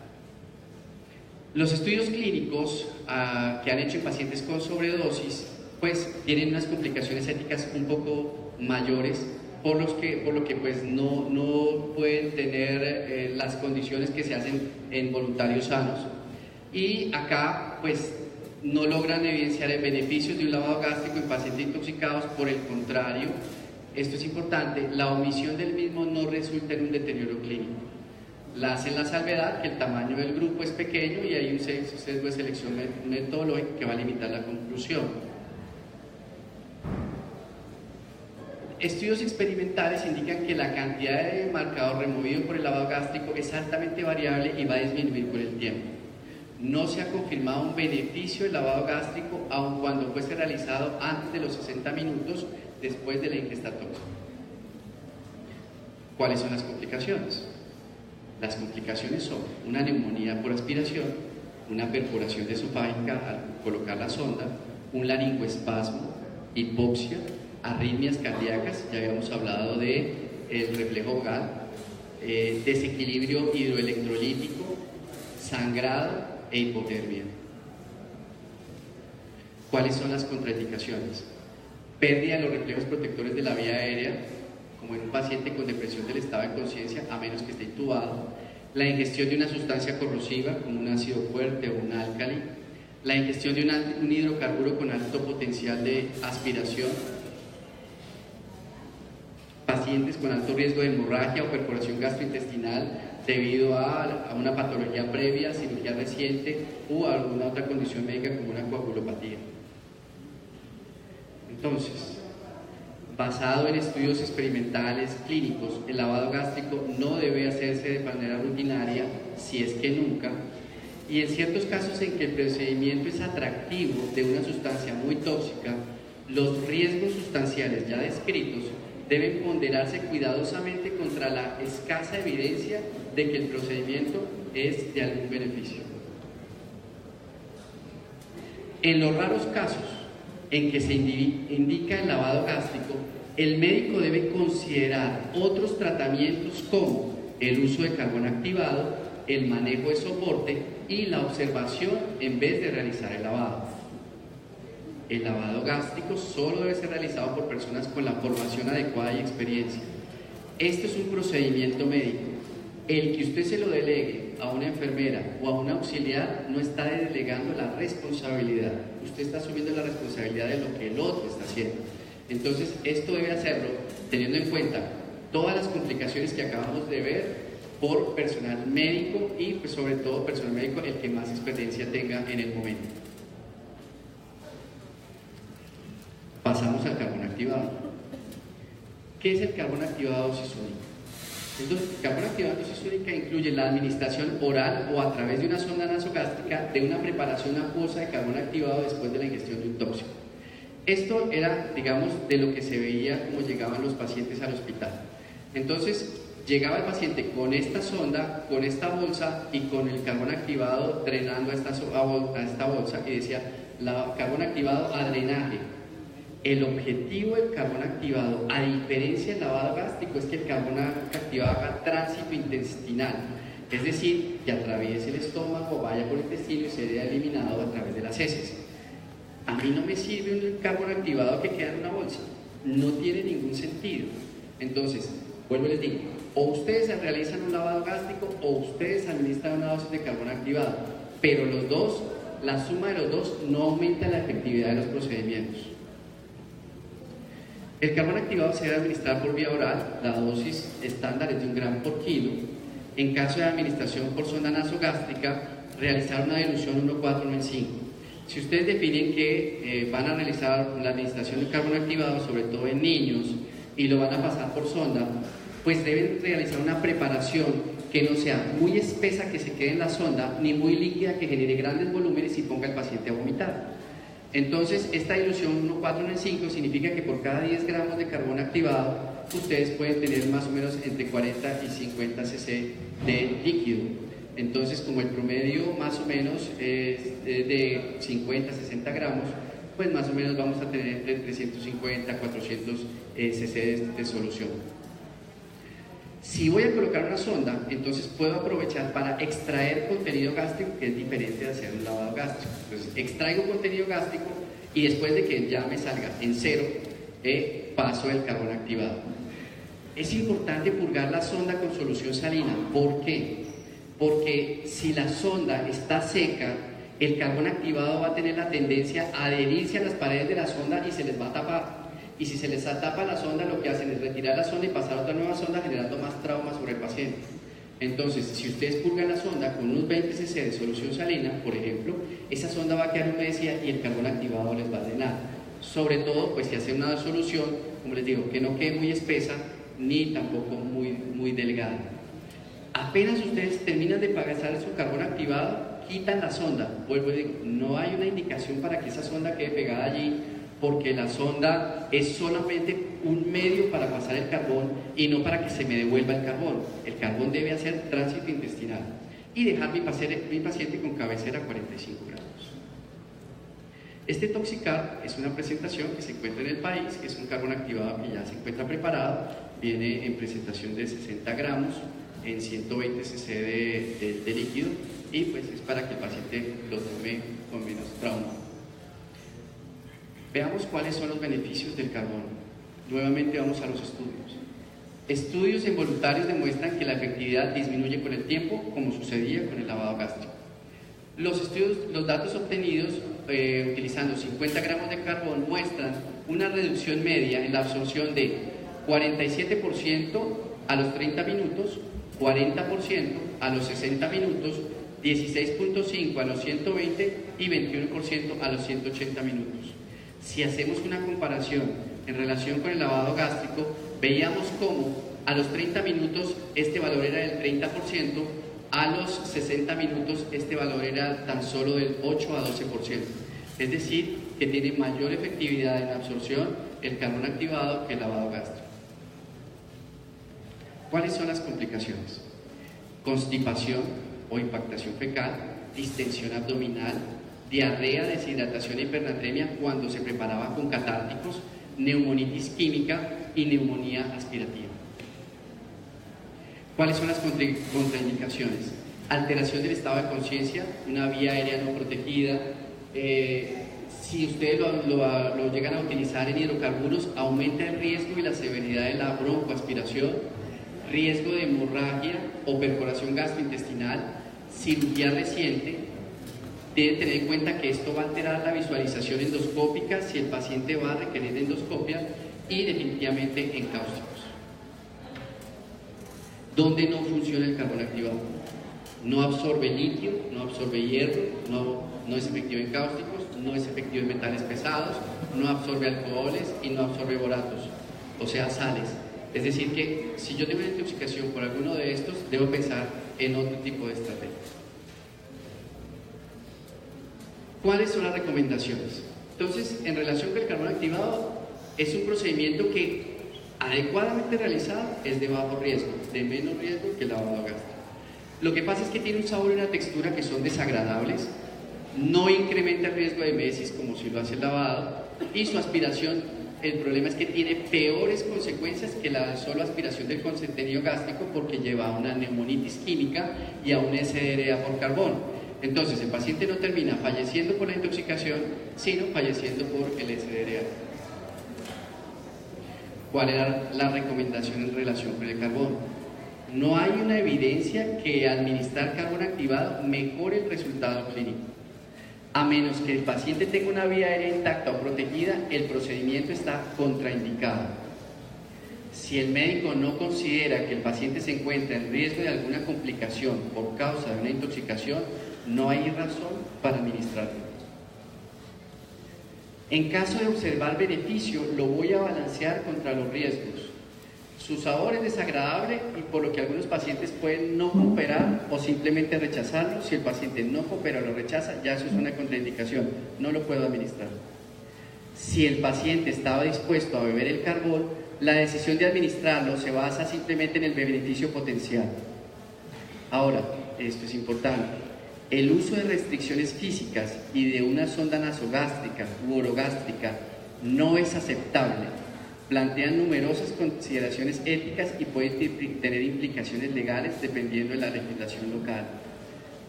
Los estudios clínicos que han hecho en pacientes con sobredosis, pues tienen unas complicaciones éticas un poco mayores, por lo que pues no pueden tener las condiciones que se hacen en voluntarios sanos, y acá pues no logran evidenciar el beneficio de un lavado gástrico en pacientes intoxicados. Por el contrario, esto es importante, la omisión del mismo no resulta en un deterioro clínico. Hacen la salvedad que el tamaño del grupo es pequeño y hay un sesgo de selección metodológico que va a limitar la conclusión. Estudios experimentales indican que la cantidad de marcador removido por el lavado gástrico es altamente variable y va a disminuir con el tiempo. No se ha confirmado un beneficio del lavado gástrico aun cuando fuese realizado antes de los 60 minutos después de la ingesta tóxica. ¿Cuáles son las complicaciones? Las complicaciones son una neumonía por aspiración, una perforación esofágica al colocar la sonda, un laringoespasmo, hipoxia, arritmias cardíacas, ya habíamos hablado de el reflejo vagal, desequilibrio hidroelectrolítico, sangrado e hipotermia. ¿Cuáles son las contraindicaciones? Pérdida de los reflejos protectores de la vía aérea, como en un paciente con depresión del estado de conciencia, a menos que esté intubado, la ingestión de una sustancia corrosiva, como un ácido fuerte o un álcali, la ingestión de un hidrocarburo con alto potencial de aspiración, pacientes con alto riesgo de hemorragia o perforación gastrointestinal debido a una patología previa, cirugía reciente o alguna otra condición médica como una coagulopatía. Entonces, basado en estudios experimentales clínicos, el lavado gástrico no debe hacerse de manera rutinaria, si es que nunca, y en ciertos casos en que el procedimiento es atractivo de una sustancia muy tóxica, los riesgos sustanciales ya descritos deben ponderarse cuidadosamente contra la escasa evidencia de que el procedimiento es de algún beneficio. En los raros casos en que se indica el lavado gástrico, el médico debe considerar otros tratamientos como el uso de carbón activado, el manejo de soporte y la observación en vez de realizar el lavado. El lavado gástrico solo debe ser realizado por personas con la formación adecuada y experiencia. Este es un procedimiento médico. El que usted se lo delegue a una enfermera o a un auxiliar no está delegando la responsabilidad. Usted está asumiendo la responsabilidad de lo que el otro está haciendo. Entonces, esto debe hacerlo teniendo en cuenta todas las complicaciones que acabamos de ver por personal médico y pues, sobre todo personal médico el que más experiencia tenga en el momento. Pasamos al carbón activado. ¿Qué es el carbón activado dosis única? Entonces, el carbón activado dosis única incluye la administración oral o a través de una sonda nasogástrica de una preparación acuosa de carbón activado después de la ingestión de un tóxico. Esto era, digamos, de lo que se veía como llegaban los pacientes al hospital. Entonces, llegaba el paciente con esta sonda, con esta bolsa y con el carbón activado drenando a esta bolsa y decía, carbón activado a drenaje. El objetivo del carbón activado, a diferencia del lavado gástrico, es que el carbón activado haga tránsito intestinal, es decir, que atraviese el estómago, vaya por el intestino y sea eliminado a través de las heces. A mí no me sirve un carbón activado que queda en una bolsa, no tiene ningún sentido. Entonces, vuelvo y les digo, o ustedes realizan un lavado gástrico o ustedes administran una dosis de carbón activado, pero los dos, la suma de los dos no aumenta la efectividad de los procedimientos. El carbón activado se debe administrar por vía oral, la dosis estándar es de 1 gramo por kilo. En caso de administración por sonda nasogástrica, realizar una dilución 1,4 en 5. Si ustedes definen que van a realizar la administración del carbón activado, sobre todo en niños, y lo van a pasar por sonda, pues deben realizar una preparación que no sea muy espesa que se quede en la sonda, ni muy líquida que genere grandes volúmenes y ponga al paciente a vomitar. Entonces, esta dilución 1,4 en 5 significa que por cada 10 gramos de carbón activado, ustedes pueden tener más o menos entre 40 y 50 cc de líquido. Entonces, como el promedio más o menos es de 50 a 60 gramos, pues más o menos vamos a tener entre 350 a 400 cc de solución. Si voy a colocar una sonda, entonces puedo aprovechar para extraer contenido gástrico, que es diferente de hacer un lavado gástrico. Entonces, extraigo contenido gástrico y después de que ya me salga en cero, paso el carbón activado. Es importante purgar la sonda con solución salina. ¿Por qué? Porque si la sonda está seca, el carbón activado va a tener la tendencia a adherirse a las paredes de la sonda y se les va a tapar. Y si se les tapa la sonda, lo que hacen es retirar la sonda y pasar a otra nueva sonda, generando más trauma sobre el paciente. Entonces, si ustedes purgan la sonda con unos 20 cc de solución salina, por ejemplo, esa sonda va a quedar humedecida y el carbón activado les va a drenar. Sobre todo, pues si hacen una solución, como les digo, que no quede muy espesa ni tampoco muy delgada. Apenas ustedes terminan de pasar su carbón activado, quitan la sonda. Vuelvo y digo, no hay una indicación para que esa sonda quede pegada allí, porque la sonda es solamente un medio para pasar el carbón y no para que se me devuelva el carbón. El carbón debe hacer tránsito intestinal y dejar mi paciente con cabecera a 45 grados. Este Toxicar es una presentación que se encuentra en el país, que es un carbón activado que ya se encuentra preparado, viene en presentación de 60 gramos en 120 cc de líquido y pues es para que el paciente lo tome con menos trauma. Veamos cuáles son los beneficios del carbón. Nuevamente vamos a los estudios. Estudios en voluntarios demuestran que la efectividad disminuye con el tiempo, como sucedía con el lavado gástrico. Los datos obtenidos utilizando 50 gramos de carbón muestran una reducción media en la absorción de 47% a los 30 minutos, 40% a los 60 minutos, 16.5% a los 120 y 21% a los 180 minutos. Si hacemos una comparación en relación con el lavado gástrico, veíamos cómo a los 30 minutos este valor era del 30%, a los 60 minutos este valor era tan solo del 8 a 12%. Es decir, que tiene mayor efectividad en absorción el carbón activado que el lavado gástrico. ¿Cuáles son las complicaciones? Constipación o impactación fecal, distensión abdominal, diarrea, deshidratación e hipernatremia cuando se preparaba con catárticos, neumonitis química y neumonía aspirativa. ¿Cuáles son las contraindicaciones? Alteración del estado de conciencia, una vía aérea no protegida, si ustedes lo llegan a utilizar en hidrocarburos, aumenta el riesgo y la severidad de la broncoaspiración, riesgo de hemorragia o perforación gastrointestinal, cirugía reciente. Deben tener en cuenta que esto va a alterar la visualización endoscópica si el paciente va a requerir endoscopia, y definitivamente en cáusticos. ¿Dónde no funciona el carbón activado? No absorbe litio, no absorbe hierro, no es efectivo en cáusticos, no es efectivo en metales pesados, no absorbe alcoholes y no absorbe boratos, o sea, sales. Es decir que si yo tengo una intoxicación por alguno de estos, debo pensar en otro tipo de estrategia. ¿Cuáles son las recomendaciones? Entonces, en relación con el carbón activado, es un procedimiento que, adecuadamente realizado, es de bajo riesgo, de menos riesgo que el lavado gástrico. Lo que pasa es que tiene un sabor y una textura que son desagradables, no incrementa el riesgo de emesis como si lo hace el lavado, y su aspiración, el problema es que tiene peores consecuencias que la solo aspiración del contenido gástrico, porque lleva a una neumonitis química y a un SDRA por carbón. Entonces el paciente no termina falleciendo por la intoxicación, sino falleciendo por el SDRA. ¿Cuál era la recomendación en relación con el carbón? No hay una evidencia que administrar carbón activado mejore el resultado clínico. A menos que el paciente tenga una vía aérea intacta o protegida, el procedimiento está contraindicado. Si el médico no considera que el paciente se encuentra en riesgo de alguna complicación por causa de una intoxicación, no hay razón para administrarlo. En caso de observar beneficio, lo voy a balancear contra los riesgos. Su sabor es desagradable y por lo que algunos pacientes pueden no cooperar o simplemente rechazarlo. Si el paciente no coopera o lo rechaza, ya eso es una contraindicación, no lo puedo administrar. Si el paciente estaba dispuesto a beber el carbón, la decisión de administrarlo se basa simplemente en el beneficio potencial. Ahora, esto es importante. El uso de restricciones físicas y de una sonda nasogástrica u orogástrica no es aceptable. Plantean numerosas consideraciones éticas y pueden tener implicaciones legales dependiendo de la legislación local.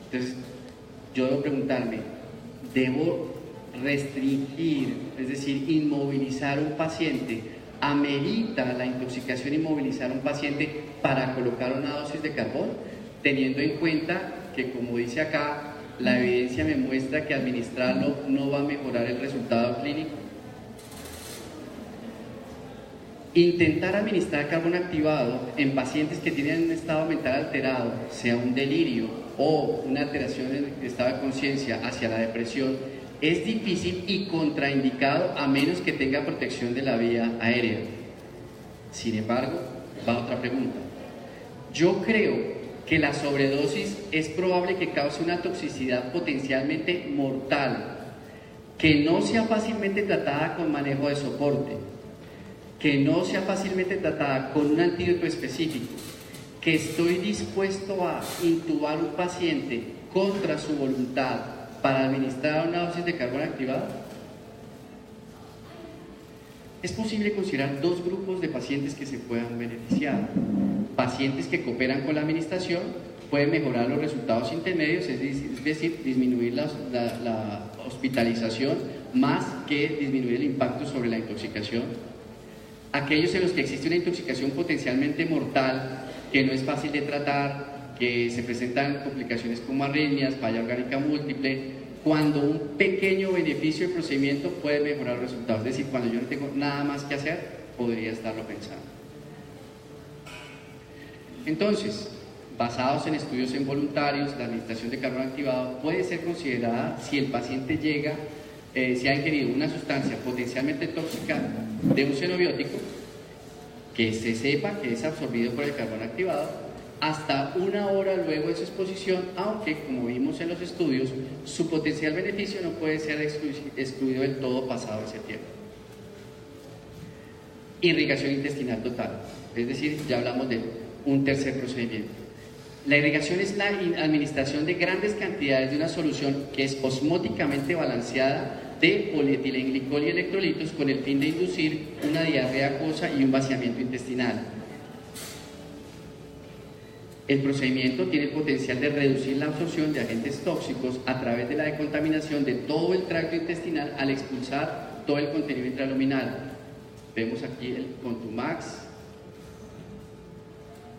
Entonces, yo debo preguntarme, ¿debo restringir, es decir, inmovilizar a un paciente? ¿Amerita la intoxicación inmovilizar a un paciente para colocar una dosis de carbón? Teniendo en cuenta que, como dice acá, la evidencia me muestra que administrarlo no va a mejorar el resultado clínico. Intentar administrar carbón activado en pacientes que tienen un estado mental alterado, sea un delirio o una alteración en el estado de conciencia hacia la depresión, es difícil y contraindicado a menos que tenga protección de la vía aérea. Sin embargo, va otra pregunta. Yo creo que la sobredosis es probable que cause una toxicidad potencialmente mortal, que no sea fácilmente tratada con manejo de soporte, que no sea fácilmente tratada con un antídoto específico, que estoy dispuesto a intubar un paciente contra su voluntad para administrar una dosis de carbón activado. Es posible considerar dos grupos de pacientes que se puedan beneficiar. Pacientes que cooperan con la administración pueden mejorar los resultados intermedios, es decir, disminuir la hospitalización más que disminuir el impacto sobre la intoxicación. Aquellos en los que existe una intoxicación potencialmente mortal, que no es fácil de tratar, que se presentan complicaciones como arritmias, falla orgánica múltiple, cuando un pequeño beneficio del procedimiento puede mejorar los resultados. Es decir, cuando yo no tengo nada más que hacer, podría estarlo pensando. Entonces, basados en estudios en voluntarios, la administración de carbón activado puede ser considerada si el paciente llega, si ha ingerido una sustancia potencialmente tóxica de un xenobiótico, que se sepa que es absorbido por el carbón activado, hasta una hora luego de su exposición, aunque, como vimos en los estudios, su potencial beneficio no puede ser excluido del todo pasado ese tiempo. Irrigación intestinal total, es decir, ya hablamos de un tercer procedimiento. La irrigación es la administración de grandes cantidades de una solución que es osmóticamente balanceada de polietilenglicol y electrolitos con el fin de inducir una diarrea acuosa y un vaciamiento intestinal. El procedimiento tiene el potencial de reducir la absorción de agentes tóxicos a través de la decontaminación de todo el tracto intestinal al expulsar todo el contenido intraluminal. Vemos aquí el Contumax,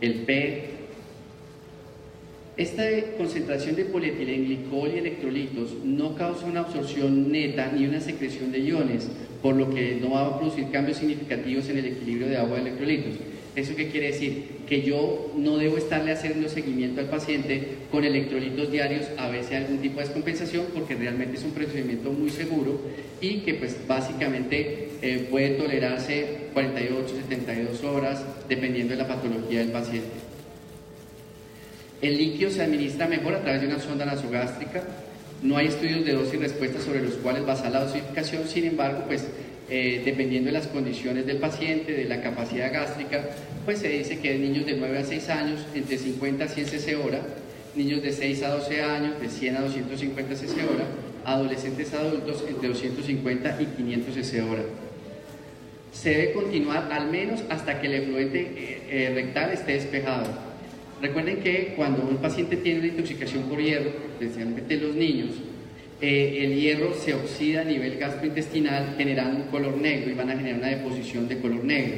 el PET. Esta concentración de polietilenglicol y electrolitos no causa una absorción neta ni una secreción de iones, por lo que no va a producir cambios significativos en el equilibrio de agua y electrolitos. ¿Eso qué quiere decir? Que yo no debo estarle haciendo seguimiento al paciente con electrolitos diarios a ver si hay algún tipo de descompensación, porque realmente es un procedimiento muy seguro y que pues básicamente puede tolerarse 48, 72 horas dependiendo de la patología del paciente. El líquido se administra mejor a través de una sonda nasogástrica. No hay estudios de dosis y respuesta sobre los cuales basar la dosificación, sin embargo, pues dependiendo de las condiciones del paciente, de la capacidad gástrica, pues se dice que en niños de 9 a 6 años, entre 50 a 100 cc hora, niños de 6 a 12 años, de 100 a 250 cc hora, adolescentes adultos entre 250 y 500 cc hora. Se debe continuar al menos hasta que el efluente rectal esté despejado. Recuerden que cuando un paciente tiene una intoxicación por hierro, especialmente los niños, el hierro se oxida a nivel gastrointestinal generando un color negro y van a generar una deposición de color negro.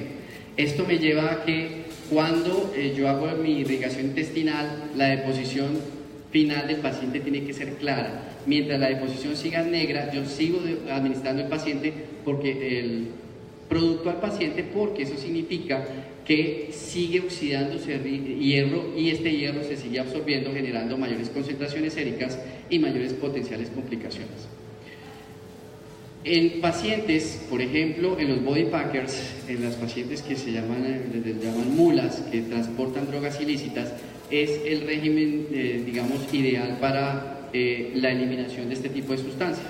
Esto me lleva a que cuando yo hago mi irrigación intestinal, la deposición final del paciente tiene que ser clara. Mientras la deposición siga negra, yo sigo administrando el paciente porque el producto al paciente, porque eso significa que sigue oxidándose hierro y este hierro se sigue absorbiendo, generando mayores concentraciones séricas y mayores potenciales complicaciones. En pacientes, por ejemplo, en los body packers, en las pacientes que se llaman mulas, que transportan drogas ilícitas, es el régimen, digamos, ideal para la eliminación de este tipo de sustancias.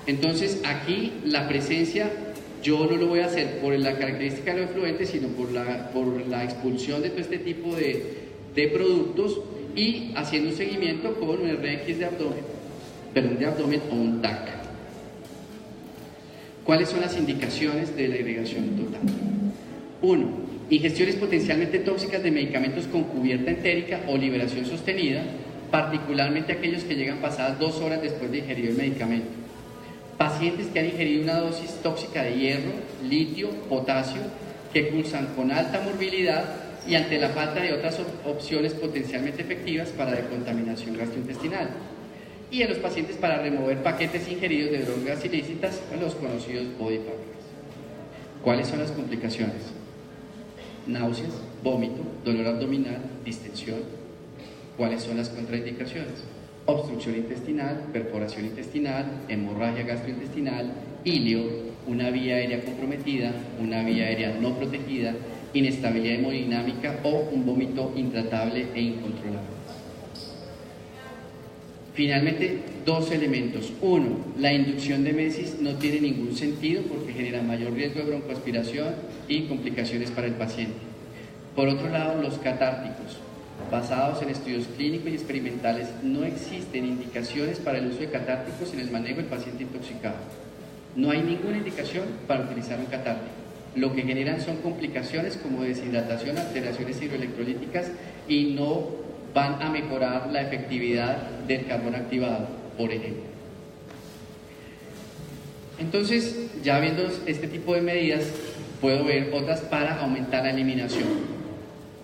Entonces, aquí la presencia, yo no lo voy a hacer por la característica de los efluentes, sino por la expulsión de todo este tipo de productos y haciendo un seguimiento con un RX de abdomen o un TAC. ¿Cuáles son las indicaciones de la irrigación total? 1. Ingestiones potencialmente tóxicas de medicamentos con cubierta entérica o liberación sostenida, particularmente aquellos que llegan pasadas 2 horas después de ingerir el medicamento. Pacientes que han ingerido una dosis tóxica de hierro, litio, potasio, que cursan con alta morbilidad y ante la falta de otras opciones potencialmente efectivas para decontaminación gastrointestinal. Y en los pacientes para remover paquetes ingeridos de drogas ilícitas, los conocidos body packers. ¿Cuáles son las complicaciones? Náuseas, vómito, dolor abdominal, distensión. ¿Cuáles son las contraindicaciones? Obstrucción intestinal, perforación intestinal, hemorragia gastrointestinal, ilio, una vía aérea comprometida, una vía aérea no protegida, inestabilidad hemodinámica o un vómito intratable e incontrolable. Finalmente, 2 elementos. 1. La inducción de mesis no tiene ningún sentido porque genera mayor riesgo de broncoaspiración y complicaciones para el paciente. Por otro lado, los catárticos. Basados en estudios clínicos y experimentales, no existen indicaciones para el uso de catárticos en el manejo del paciente intoxicado. No hay ninguna indicación para utilizar un catártico. Lo que generan son complicaciones como deshidratación, alteraciones hidroelectrolíticas y no van a mejorar la efectividad del carbón activado, por ejemplo. Entonces, ya viendo este tipo de medidas, puedo ver otras para aumentar la eliminación.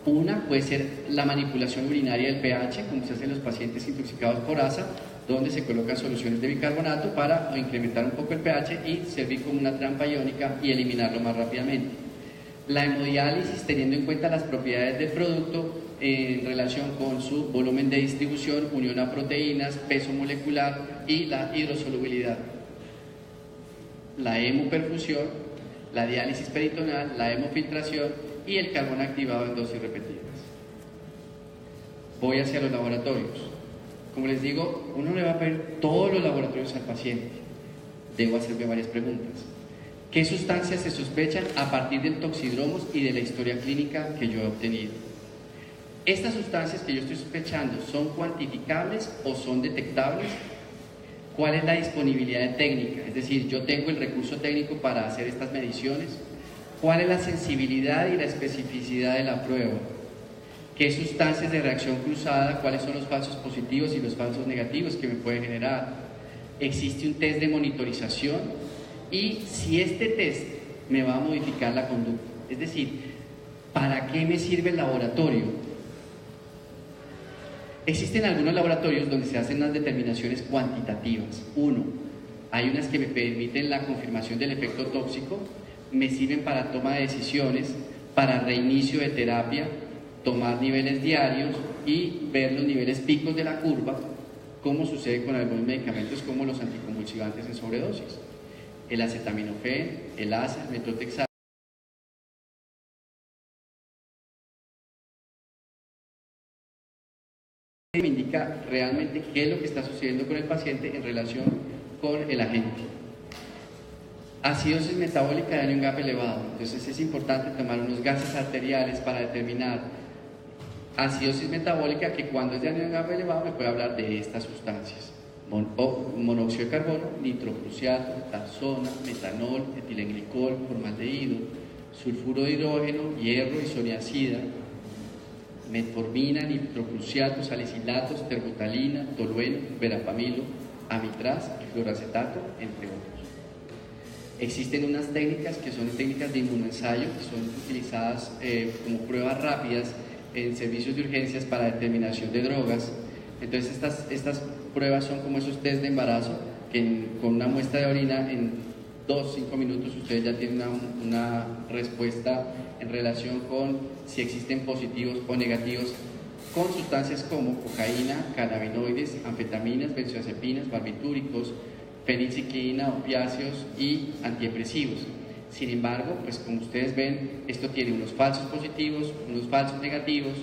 Una puede ser la manipulación urinaria del pH, como se hace en los pacientes intoxicados por ASA, donde se colocan soluciones de bicarbonato para incrementar un poco el pH y servir como una trampa iónica y eliminarlo más rápidamente. La hemodiálisis, teniendo en cuenta las propiedades del producto en relación con su volumen de distribución, unión a proteínas, peso molecular y la hidrosolubilidad. La hemoperfusión, la diálisis peritoneal, la hemofiltración y el carbón activado en dosis repetidas. Voy hacia los laboratorios. Como les digo, uno le va a pedir todos los laboratorios al paciente. Debo hacerme varias preguntas. ¿Qué sustancias se sospechan a partir del toxidromos y de la historia clínica que yo he obtenido? ¿Estas sustancias que yo estoy sospechando son cuantificables o son detectables? ¿Cuál es la disponibilidad de técnica? Es decir, yo tengo el recurso técnico para hacer estas mediciones. ¿Cuál es la sensibilidad y la especificidad de la prueba? ¿Qué sustancias de reacción cruzada? ¿Cuáles son los falsos positivos y los falsos negativos que me puede generar? ¿Existe un test de monitorización? Y si este test me va a modificar la conducta. Es decir, ¿para qué me sirve el laboratorio? Existen algunos laboratorios donde se hacen unas determinaciones cuantitativas. Uno, hay unas que me permiten la confirmación del efecto tóxico, me sirven para toma de decisiones, para reinicio de terapia, tomar niveles diarios y ver los niveles picos de la curva, como sucede con algunos medicamentos como los anticonvulsivantes en sobredosis, el acetaminofén, el ASA, el metotrexato. Me indica realmente qué es lo que está sucediendo con el paciente en relación con el agente. Acidosis metabólica de daño en GAP elevado. Entonces es importante tomar unos gases arteriales para determinar acidosis metabólica, que cuando es de daño en GAP elevado me puede hablar de estas sustancias: monóxido de carbono, nitrocruciato, tazona, metanol, etilenglicol, formaldehído, sulfuro de hidrógeno, hierro, isoniazida, metformina, nitrocruciato, salicilatos, terbutalina, tolueno, verapamilo, amitraz y fluoracetato, entre otros. Existen unas técnicas que son técnicas de inmunoensayo, que son utilizadas como pruebas rápidas en servicios de urgencias para determinación de drogas. Entonces estas pruebas son como esos test de embarazo, que con una muestra de orina en 2-5 minutos ustedes ya tienen una respuesta en relación con si existen positivos o negativos con sustancias como cocaína, cannabinoides, anfetaminas, benzodiazepinas, barbitúricos, fenilciclina, opiáceos y antidepresivos. Sin embargo, pues como ustedes ven, esto tiene unos falsos positivos, unos falsos negativos,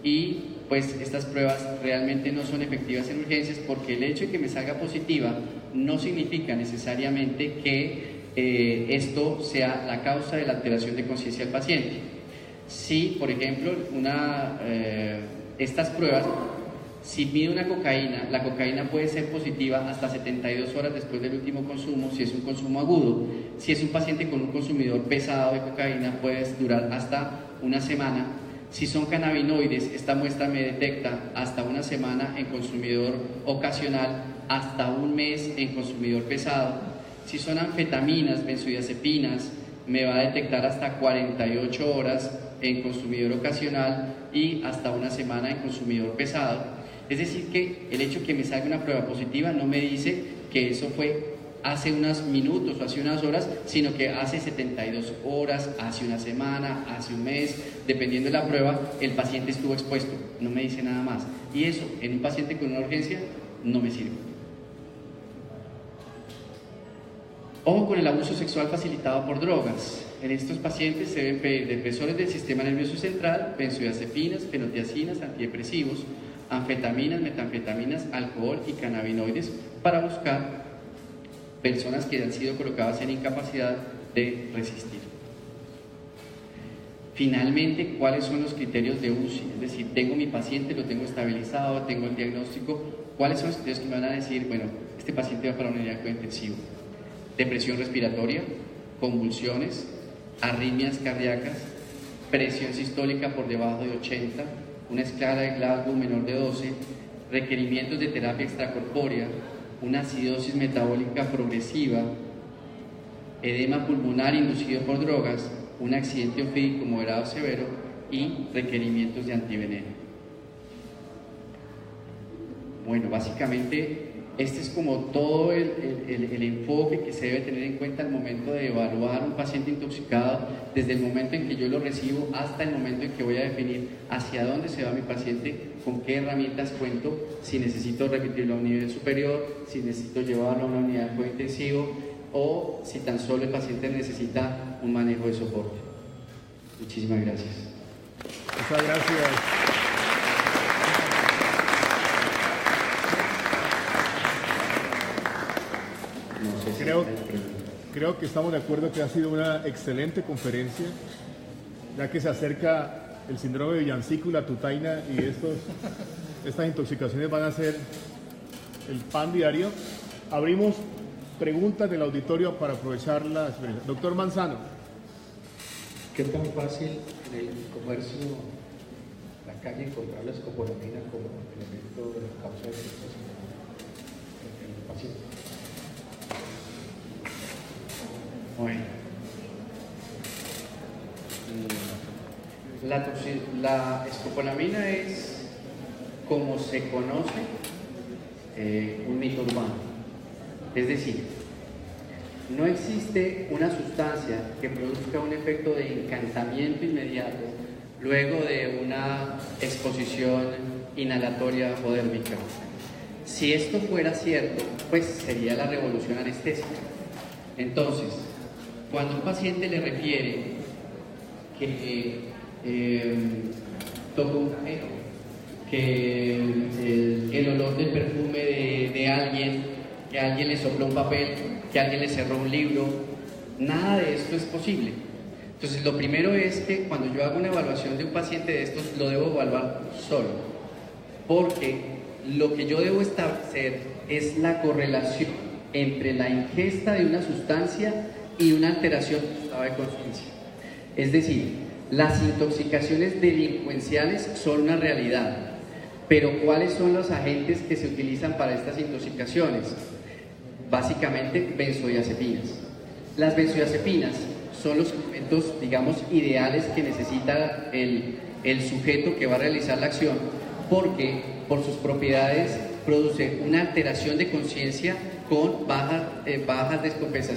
y pues estas pruebas realmente no son efectivas en urgencias, porque el hecho de que me salga positiva no significa necesariamente que esto sea la causa de la alteración de conciencia del paciente. Si, por ejemplo, estas pruebas, si mide una cocaína, la cocaína puede ser positiva hasta 72 horas después del último consumo, si es un consumo agudo. Si es un paciente con un consumidor pesado de cocaína, puede durar hasta una semana. Si son cannabinoides, esta muestra me detecta hasta una semana en consumidor ocasional, hasta un mes en consumidor pesado. Si son anfetaminas, benzodiazepinas, me va a detectar hasta 48 horas en consumidor ocasional y hasta una semana en consumidor pesado. Es decir, que el hecho de que me salga una prueba positiva no me dice que eso fue hace unos minutos o hace unas horas, sino que hace 72 horas, hace una semana, hace un mes, dependiendo de la prueba, el paciente estuvo expuesto. No me dice nada más. Y eso, en un paciente con una urgencia, no me sirve. Ojo con el abuso sexual facilitado por drogas. En estos pacientes se deben pedir depresores del sistema nervioso central, benzodiazepinas, fenotiazinas, antidepresivos, anfetaminas, metanfetaminas, alcohol y cannabinoides para buscar personas que han sido colocadas en incapacidad de resistir. Finalmente, ¿cuáles son los criterios de UCI? Es decir, tengo mi paciente, lo tengo estabilizado, tengo el diagnóstico. ¿Cuáles son los criterios que me van a decir, bueno, este paciente va para una unidad de cuidado intensivo? Depresión respiratoria, convulsiones, arritmias cardíacas, presión sistólica por debajo de 80, una escala de Glasgow menor de 12, requerimientos de terapia extracorpórea, una acidosis metabólica progresiva, edema pulmonar inducido por drogas, un accidente ofídico moderado severo y requerimientos de antiveneno. Bueno, básicamente este es como todo el enfoque que se debe tener en cuenta al momento de evaluar un paciente intoxicado, desde el momento en que yo lo recibo hasta el momento en que voy a definir hacia dónde se va mi paciente, con qué herramientas cuento, si necesito remitirlo a un nivel superior, si necesito llevarlo a una unidad de cuidado intensivo o si tan solo el paciente necesita un manejo de soporte. Muchísimas gracias. Muchas gracias. Creo que estamos de acuerdo que ha sido una excelente conferencia, ya que se acerca el síndrome de villancico y la tutaina, y estas intoxicaciones van a ser el pan diario. Abrimos preguntas del auditorio para aprovechar la experiencia. Doctor Manzano. ¿Qué tan fácil en el comercio la calle encontrar la escopolamina como elemento de la causa de intoxicación en el paciente. Bueno, la escopolamina es, como se conoce, un mito urbano. Es decir, no existe una sustancia que produzca un efecto de encantamiento inmediato luego de una exposición inhalatoria o dérmica. Si esto fuera cierto, pues sería la revolución anestésica. Entonces, cuando un paciente le refiere que tocó un cajero, que el olor del perfume de alguien, que alguien le sopló un papel, que alguien le cerró un libro, nada de esto es posible. Entonces, lo primero es que cuando yo hago una evaluación de un paciente de estos, lo debo evaluar solo, porque lo que yo debo establecer es la correlación entre la ingesta de una sustancia y una alteración del estado de conciencia. Es decir, las intoxicaciones delincuenciales son una realidad, pero ¿cuáles son los agentes que se utilizan para estas intoxicaciones? Básicamente benzodiazepinas. Las benzodiazepinas son los elementos, digamos, ideales que necesita el sujeto que va a realizar la acción, porque por sus propiedades produce una alteración de conciencia con bajas descompensaciones.